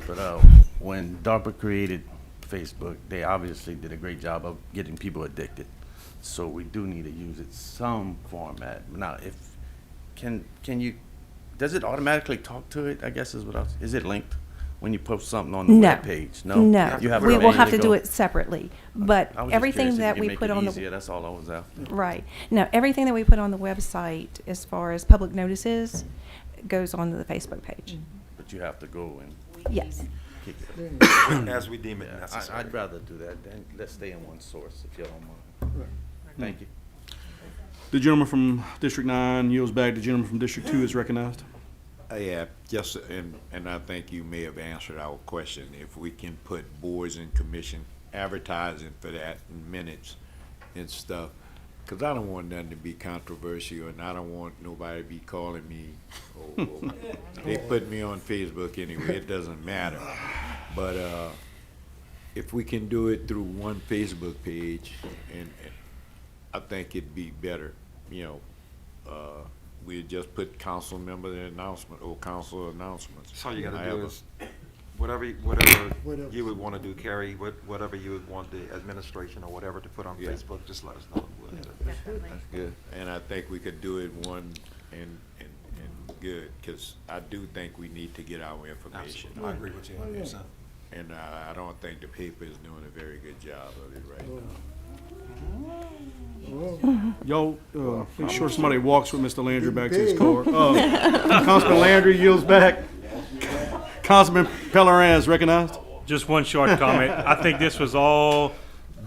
But when DARPA created Facebook, they obviously did a great job of getting people addicted. So we do need to use it some format. Now, does it automatically talk to it? I guess is what is it linked when you post something on the web page? No, you have we will have to manually do go? it separately. But I was just everything curious if that you we could put make on it easier. the That's all I was after. right now, everything that we put on the website as far as public notices goes onto the Facebook page. But you have to go and Yes. kick it. As we deem it necessary. I'd rather do that. Then let's stay in one source if you don't mind. Thank you. The gentleman from District 9 yields back. The gentleman from District 2 is recognized. Yeah, just, and I think you may have answered our question. If we can put boards and commission advertising for that in minutes and stuff, because I don't want nothing to be controversial, and I don't want nobody to be calling me, they put me on Facebook anyway, it doesn't matter. But if we can do it through one Facebook page, and I think it'd be better, we just put council member announcement or council announcements. So you gotta I do have is, whatever you would wanna do, Carrie, whatever you would want the administration or whatever to put on Yeah. Facebook, just let us know. We'll hit it. That's good. And I think we could do it one and good, because I do think we need to get our information. Absolutely. I agree with you 100%. And I don't think the paper is doing a very good job of it right now. Y'all, make sure somebody walks with Mr. Landry back to his car. Councilman Landry yields back. Councilman Pellerin is recognized. Just one short comment. I think this was all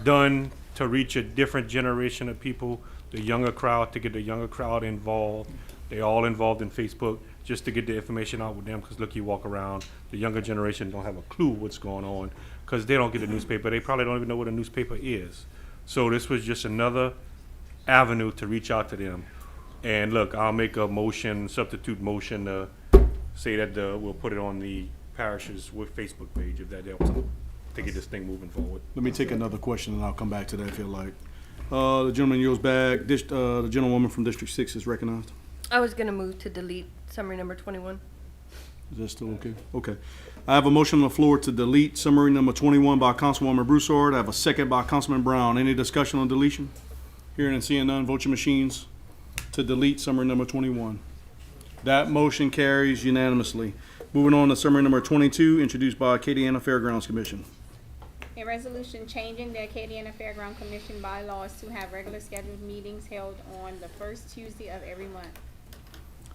done to reach a different generation of people, the younger crowd, to get the younger crowd involved. They all involved in Facebook just to get the information out with them, because look, you walk around, the younger generation don't have a clue what's going on because they don't get a newspaper. They probably don't even know what a newspaper is. So this was just another avenue to reach out to them. And look, I'll make a motion, substitute motion to say that we'll put it on the parish's Facebook page if that helps to get this thing moving forward. Let me take another question and I'll come back to that if you like. The gentleman yields back. The gentlewoman from District 6 is recognized. I was going to move to delete summary number 21. Is that still okay? Okay. I have a motion on the floor to delete summary number 21 by Councilwoman Broussard. I have a second by Councilman Brown. Any discussion on deletion? Hearing and seeing none, vote your machines to delete summary number 21. That motion carries unanimously. Moving on to summary number 22, introduced by Acadiana Fairgrounds Commission. A resolution changing the Acadiana Fairground Commission bylaws to have regular scheduled meetings held on the first Tuesday of every month.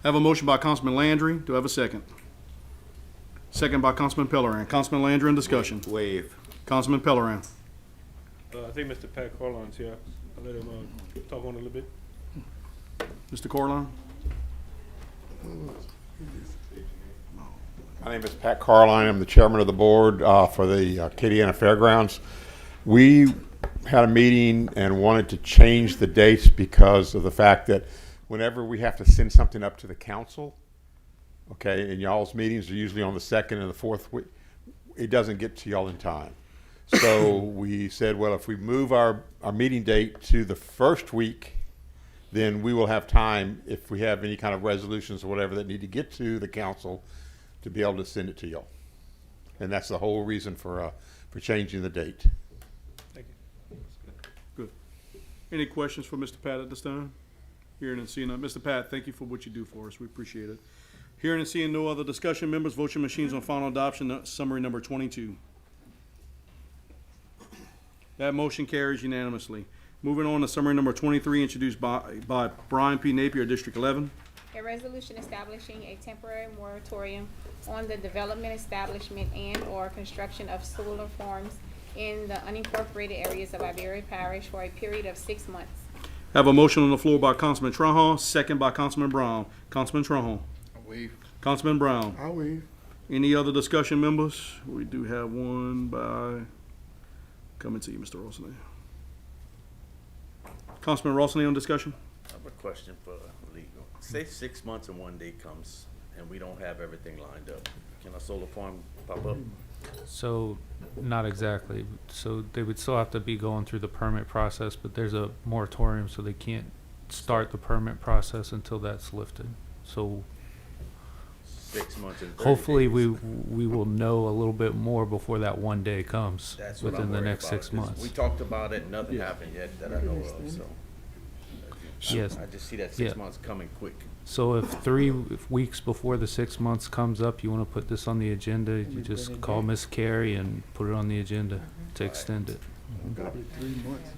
I have a motion by Councilman Landry. Do I have a second? Second by Councilman Pellerin. Councilman Landry in discussion. Wave. Councilman Pellerin. I think Mr. Pat Carlin's here. I'll let him talk on it a little bit. Mr. Corline. My name is Pat Carline. I'm the chairman of the board for the Acadiana Fairgrounds. We had a meeting and wanted to change the dates because of the fact that whenever we have to send something up to the council, okay, and y'all's meetings are usually on the second and the fourth week, it doesn't get to y'all in time. So we said, well, if we move our meeting date to the first week, then we will have time, if we have any kind of resolutions or whatever that need to get to the council, to be able to send it to y'all. And that's the whole reason for changing the date. Thank you. Good. Any questions for Mr. Pat at this time? Hearing and seeing none. Mr. Pat, thank you for what you do for us. We appreciate it. Hearing and seeing no other discussion, members, vote your machines on final adoption, summary number 22. That motion carries unanimously. Moving on to summary number 23, introduced by Brian P. Napier, District 11. A resolution establishing a temporary moratorium on the development, establishment, and/or construction of solar farms in the unincorporated areas of Iberia Parish for a period of 6 months. Have a motion on the floor by Councilman Trahon, second by Councilman Brown. Councilman Trahon. Waive. Councilman Brown. I waive. Any other discussion, members? We do have one by, coming to you, Mr. Rossini. Councilman Rossini on discussion? I have a question for legal. Say 6 months and one day comes and we don't have everything lined up. Can a solar farm pop up? So, not exactly. So they would still have to be going through the permit process, but there's a moratorium, so they can't start the permit process until that's lifted. So 6 months and 30 hopefully days. we will know a little bit more before that one day comes That's what within I'm the worried next about, 6 'cause months. We talked about it, nothing happened yet that I know of, so. Yes. I just see that 6 Yeah. months coming quick. So if 3 weeks before the 6 months comes up, you want to put this on the agenda, you just call Miss Carey and put it on the agenda to extend it. Probably 3 months.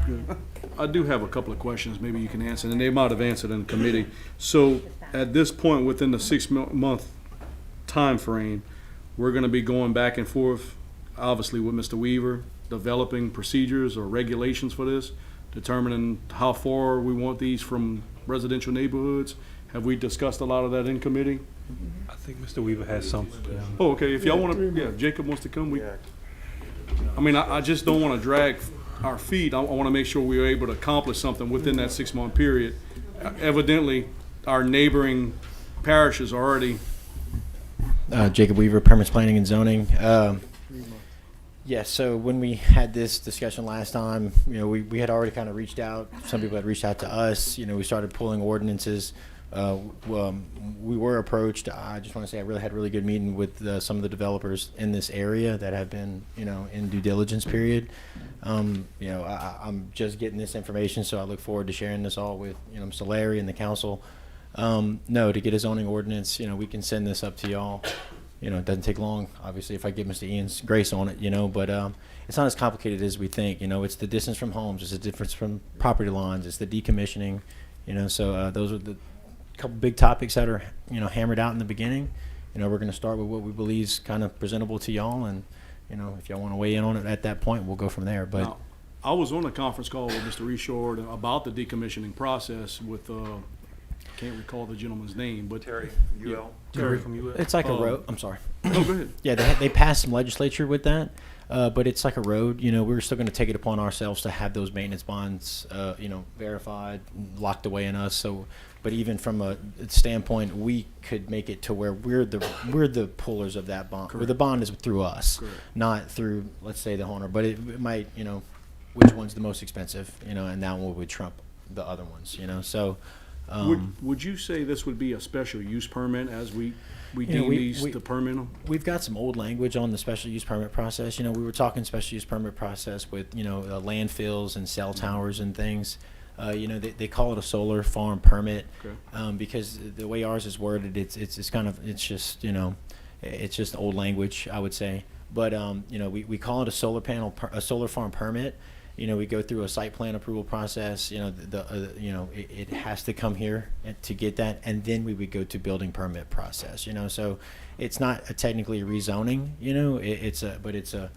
Good. I do have a couple of questions, maybe you can answer, and they might have answered in committee. So at this point, within the 6 month time frame, we're gonna be going back and forth, obviously with Mr. Weaver, developing procedures or regulations for this, determining how far we want these from residential neighborhoods. Have we discussed a lot of that in committee? I think Mr. Weaver has some. Oh, okay, if y'all wanna, yeah, if Jacob wants to come, I mean, I just don't wanna drag our feet. I wanna make sure we are able to accomplish something within that 6 month period. Evidently, our neighboring parishes are already, Jacob Weaver, Permits Planning and Zoning. Yeah, so when we had this discussion last time, we had already kind of reached out. Some people had reached out to us. We started pulling ordinances. We were approached. I just want to say I really had a really good meeting with some of the developers in this area that have been, in due diligence period. I'm just getting this information, so I look forward to sharing this all with, Mr. Larry and the council. No, to get a zoning ordinance, we can send this up to y'all. It doesn't take long, obviously, if I give Mr. Ian's grace on it, but it's not as complicated as we think. It's the distance from homes, it's the difference from property lines, it's the decommissioning, so those are the couple big topics that are, hammered out in the beginning. We're going to start with what we believe is kind of presentable to y'all, and, if y'all want to weigh in on it at that point, we'll go from there. But now, I was on a conference call with Mr. Reshord about the decommissioning process with, can't recall the gentleman's name, but. Terry, UL. Terry from UL. it's like a road. I'm sorry. No, go ahead. Yeah, they passed some legislature with that, but it's like a road. We're still going to take it upon ourselves to have those maintenance bonds, verified, locked away in us. So, but even from a standpoint, we could make it to where we're the pullers of that bond. Where the bond is through us, Correct. not through, let's say, the owner. But it might, which one's the most expensive, and that one would trump the other ones, So. Would you say this would be a special use permit as we You know, deem we- these we- to permit them? We've got some old language on the special use permit process. We were talking special use permit process with, landfills and cell towers and things. They call it a solar farm permit, Okay. because the way ours is worded, it's just old language, I would say. But, we call it a solar farm permit. We go through a site plan approval process. It has to come here to get that, and then we would go to building permit process. So it's not technically a rezoning. It's a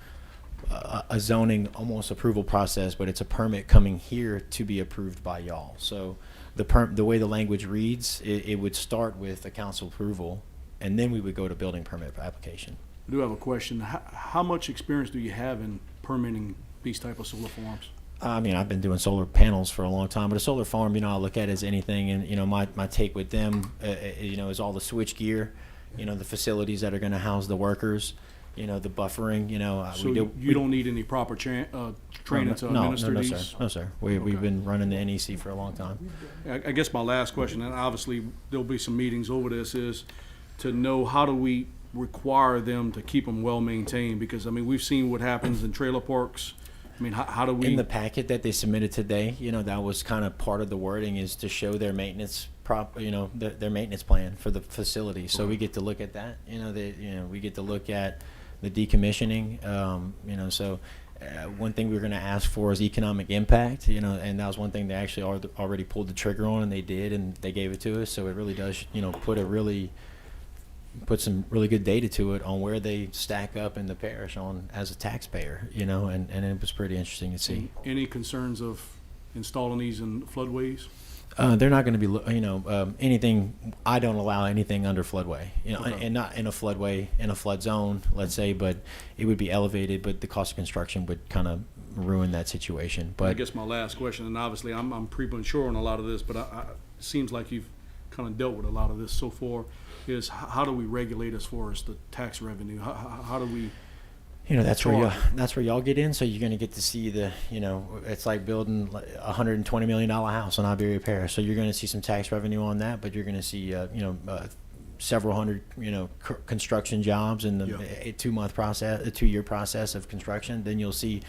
zoning almost approval process, but it's a permit coming here to be approved by y'all. So the way the language reads, it would start with a council approval, and then we would go to building permit application. I do have a question. How much experience do you have in permitting these type of solar farms? I mean, I've been doing solar panels for a long time, but a solar farm, I look at it as anything, and my take with them, is all the switch gear, the facilities that are going to house the workers, the buffering, So you don't need any proper training to no, administer these? sir. No, sir. We've been running the NEC for a long time. I guess my last question, and obviously there'll be some meetings over this, is to know how do we require them to keep them well maintained? Because, we've seen what happens in trailer parks. How do we? In the packet that they submitted today, that was kind of part of the wording, is to show their maintenance their maintenance plan for the facility. So we get to look at that. We get to look at the decommissioning. So one thing we were going to ask for is economic impact. And that was one thing they actually already pulled the trigger on, and they did, and they gave it to us. So it really does, put some really good data to it on where they stack up in the parish on as a taxpayer. And it was pretty interesting to see. Any concerns of installing these in floodways? They're not going to be, anything. I don't allow anything under floodway, Okay. and not in a floodway, in a flood zone, let's say, but it would be elevated, but the cost of construction would kind of ruin that situation. But I guess my last question, and obviously I'm premature on a lot of this, but it seems like you've kind of dealt with a lot of this so far, is how do we regulate as far as the tax revenue? How do we? That's where y'all get in. So you're going to get to see it's like building a $120 million house on Iberia Parish. So you're going to see some tax revenue on that, but you're going to see, several hundred, construction jobs in the a 2-year process of construction. Then you'll see,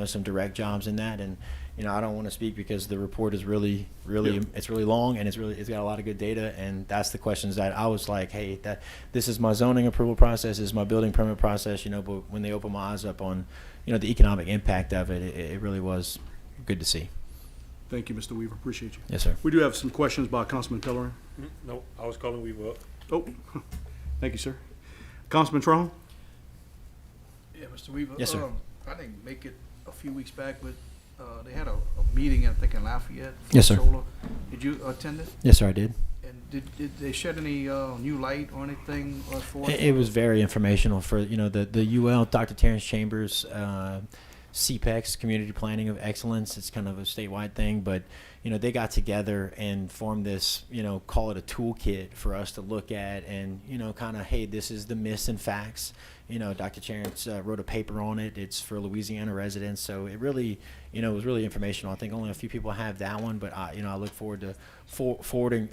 some direct jobs in that. And, I don't want to speak because the report is really, it's really long, and it's got a lot of good data. And that's the questions that I was like, hey, this is my zoning approval process, this is my building permit process, but when they open my eyes up on, the economic impact of it, it really was good to see. Thank you, Mr. Weaver. Appreciate you. Yes, sir. We do have some questions by Councilman Pellerin. No, I was calling Weaver up. Oh, thank you, sir. Councilman Trahn? Yeah, Mr. Weaver. Yes, sir. I didn't make it a few weeks back, but they had a meeting, I think, in Lafayette. For Yes, sir. Solar. Did you attend it? Yes, sir, I did. And did they shed any new light or anything for it? It was very informational for the UL, Dr. Terrence Chambers, CPEX, Community Planning of Excellence. It's kind of a statewide thing, but they got together and formed this, call it a toolkit for us to look at, and kind of, hey, this is the myths and facts. Dr. Terrence wrote a paper on it. It's for Louisiana residents, so it really, was really informational. I think only a few people have that one, but I look forward to forwarding,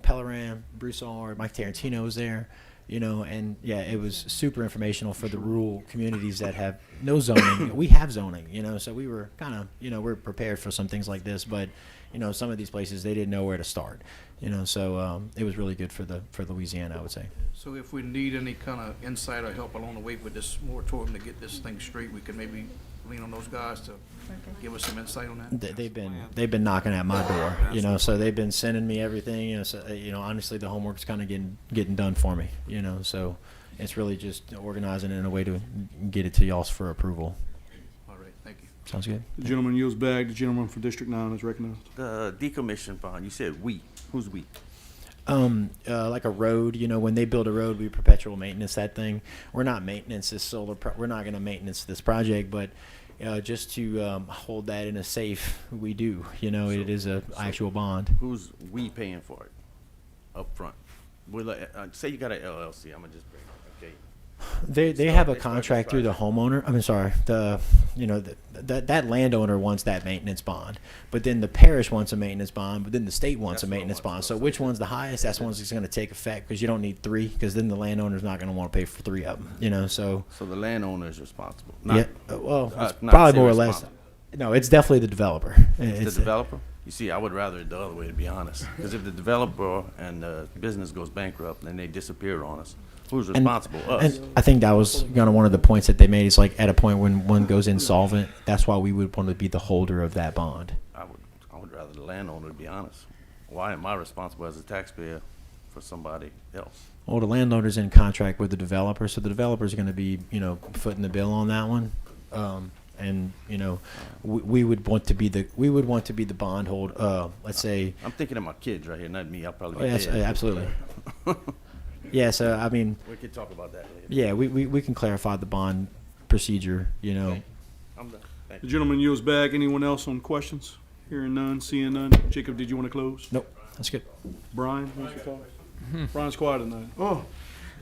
Pellerin, Broussard, Mike Tarantino was there, and yeah, it was super informational for the rural communities that have no zoning. We have zoning, so we were kind of, we're prepared for some things like this, but, some of these places, they didn't know where to start, so it was really good for Louisiana, I would say. So if we need any kind of insight or help along the way with this moratorium to get this thing straight, we can maybe lean on those guys to give us some insight on that? They've been knocking at my door, so they've been sending me everything, honestly, the homework's kind of getting done for me, so it's really just organizing it in a way to get it to y'all for approval. All right, thank you. Sounds good. The gentleman yields back. The gentleman from District 9 is recognized. The decommission bond, you said we. Who's we? Like a road, when they build a road, we perpetual maintenance that thing. We're not maintenance this we're not going to maintenance this project, but just to hold that in a safe, we do. It is a actual bond. Who's we paying for it up front? Say you got an LLC. I'm gonna just bring it. Okay. They have a contract through the homeowner. I mean, sorry, that landowner wants that maintenance bond, but then the parish wants a maintenance bond, but then the state wants a maintenance bond. So which one's the highest? That's one's that's going to take effect, because you don't need 3, because then the landowner's not going to want to pay for 3 of them. So the landowner is responsible. Probably more or less. No, it's definitely the developer. It's the developer. You see, I would rather it the other way, to be honest, because if the developer and the business goes bankrupt, then they disappear on us. Who's responsible? Us. And I think that was kind of one of the points that they made. Is like at a point when one goes insolvent, that's why we would want to be the holder of that bond. I would rather the landowner, to be honest. Why am I responsible as a taxpayer for somebody else? Well, the landowner's in contract with the developer, so the developer's going to be, footing the bill on that one. And we would want to be the bond holder. Let's say. I'm thinking of my kids right here, not me. I'll probably. Yes, absolutely. Yeah, so I mean, we could talk about that later. Yeah, we can clarify the bond procedure. Okay. I'm done. Thank The you. gentleman yields back. Anyone else on questions? Hearing none, seeing none. Jacob, did you want to close? Nope, that's good. Brian, what's your call? Brian's quiet tonight. Oh,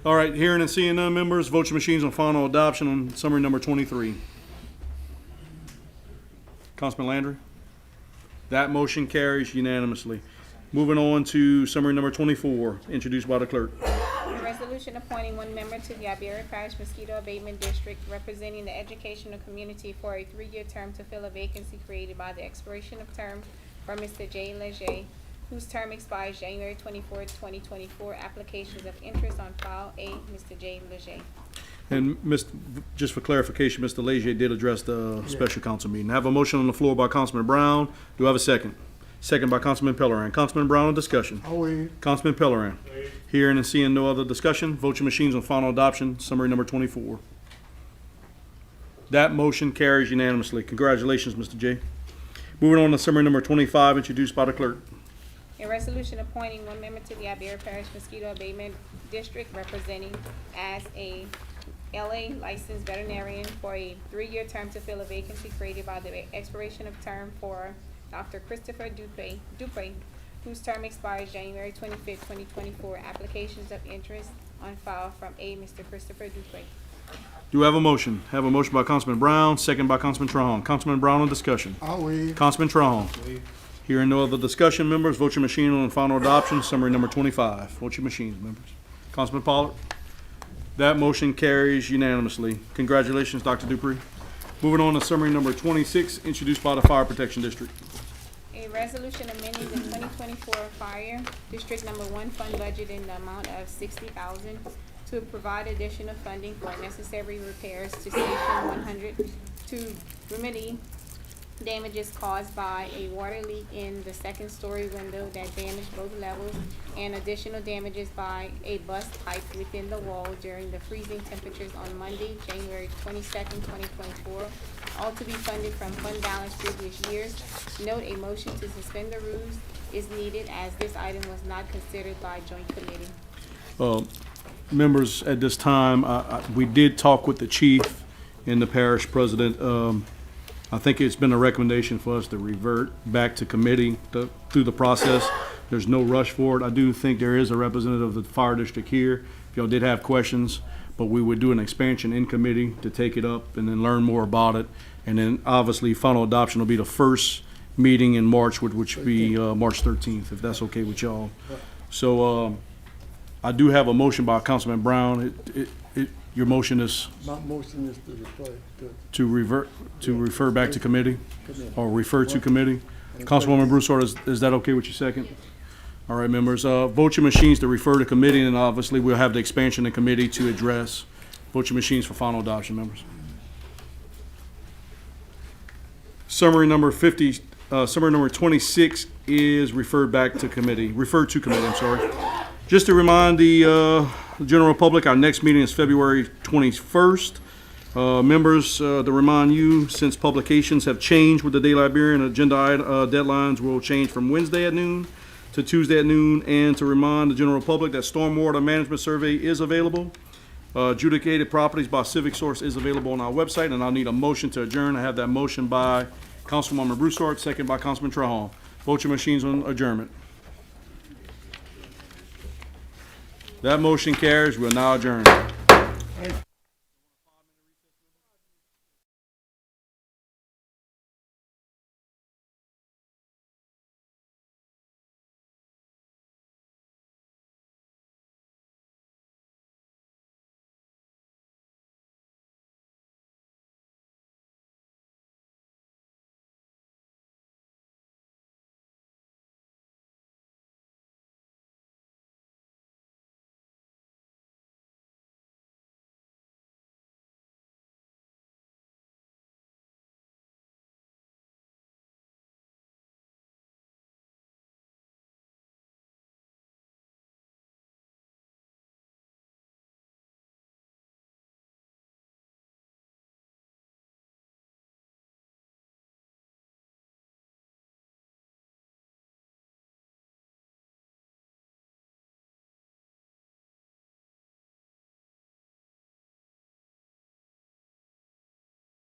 all right. Hearing and seeing none, members. Vote your machines on final adoption on summary number 23. Councilman Landry. That motion carries unanimously. Moving on to summary number 24, introduced by the clerk. A resolution appointing one member to the Iberia Parish Mosquito Abatement District representing the educational community for a 3-year term to fill a vacancy created by the expiration of term for Mr. J. Leger, whose term expires January 24th, 2024. Applications of interest on file. A, Mr. J. Leger. And just for clarification, Mr. Leger did address the special council meeting. I have a motion on the floor by Councilman Brown. Do I have a second? Second by Councilman Pellerin. Councilman Brown on discussion. I'll wait. Councilman Pellerin. Hearing and seeing no other discussion, vote your machines on final adoption, summary number 24. That motion carries unanimously. Congratulations, Mr. J. Moving on to summary number 25, introduced by the clerk. A resolution appointing one member to the Iberia Parish Mosquito Abatement District representing as a LA licensed veterinarian for a 3-year term to fill a vacancy created by the expiration of term for Dr. Christopher Dupree, whose term expires January 25th, 2024. Applications of interest on file from A, Mr. Christopher Dupree. Do we have a motion? Have a motion by Councilman Brown, second by Councilman Trahan. Councilman Brown on discussion. I'll wait. Councilman Trahan. Hearing no other discussion, members, vote your machine on final adoption, summary number 25. Vote your machines, members. Councilman Pollard. That motion carries unanimously. Congratulations, Dr. Dupree. Moving on to summary number 26, introduced by the Fire Protection District. A resolution amending the 2024 Fire District Number 1 fund budget in the amount of $60,000 to provide additional funding for necessary repairs to Station 100 to remedy damages caused by a water leak in the second-story window that damaged both levels, and additional damages by a bust pipe within the wall during the freezing temperatures on Monday, January 22nd, 2024, all to be funded from fund balance previous years. Note a motion to suspend the rules is needed as this item was not considered by joint committee. Members, at this time, we did talk with the chief and the parish president. I think it's been a recommendation for us to revert back to committee through the process. There's no rush for it. I do think there is a representative of the fire district here. If y'all did have questions, but we would do an expansion in committee to take it up and then learn more about it. And then obviously final adoption will be the first meeting in March, which would be March 13th, if that's okay with y'all. So I do have a motion by Councilman Brown. Your motion is My motion is to refer to refer back to committee, or refer to committee. And Councilwoman Broussard, is that okay with you second? All right, members, vote your machines to refer to committee, and obviously we'll have the expansion in committee to address. Vote your machines for final adoption, members. Summary number 26 is referred to committee, I'm sorry. Just to remind the general public, our next meeting is February 21st. Members, to remind you, since publications have changed with the Daily Iberian, agenda deadlines will change from Wednesday at noon to Tuesday at noon, and to remind the general public that stormwater management survey is available. Adjudicated properties by Civic Source is available on our website, and I'll need a motion to adjourn. I have that motion by Councilwoman Broussard, second by Councilman Trahan. Vote your machines on adjournment. That motion carries. We'll now adjourn.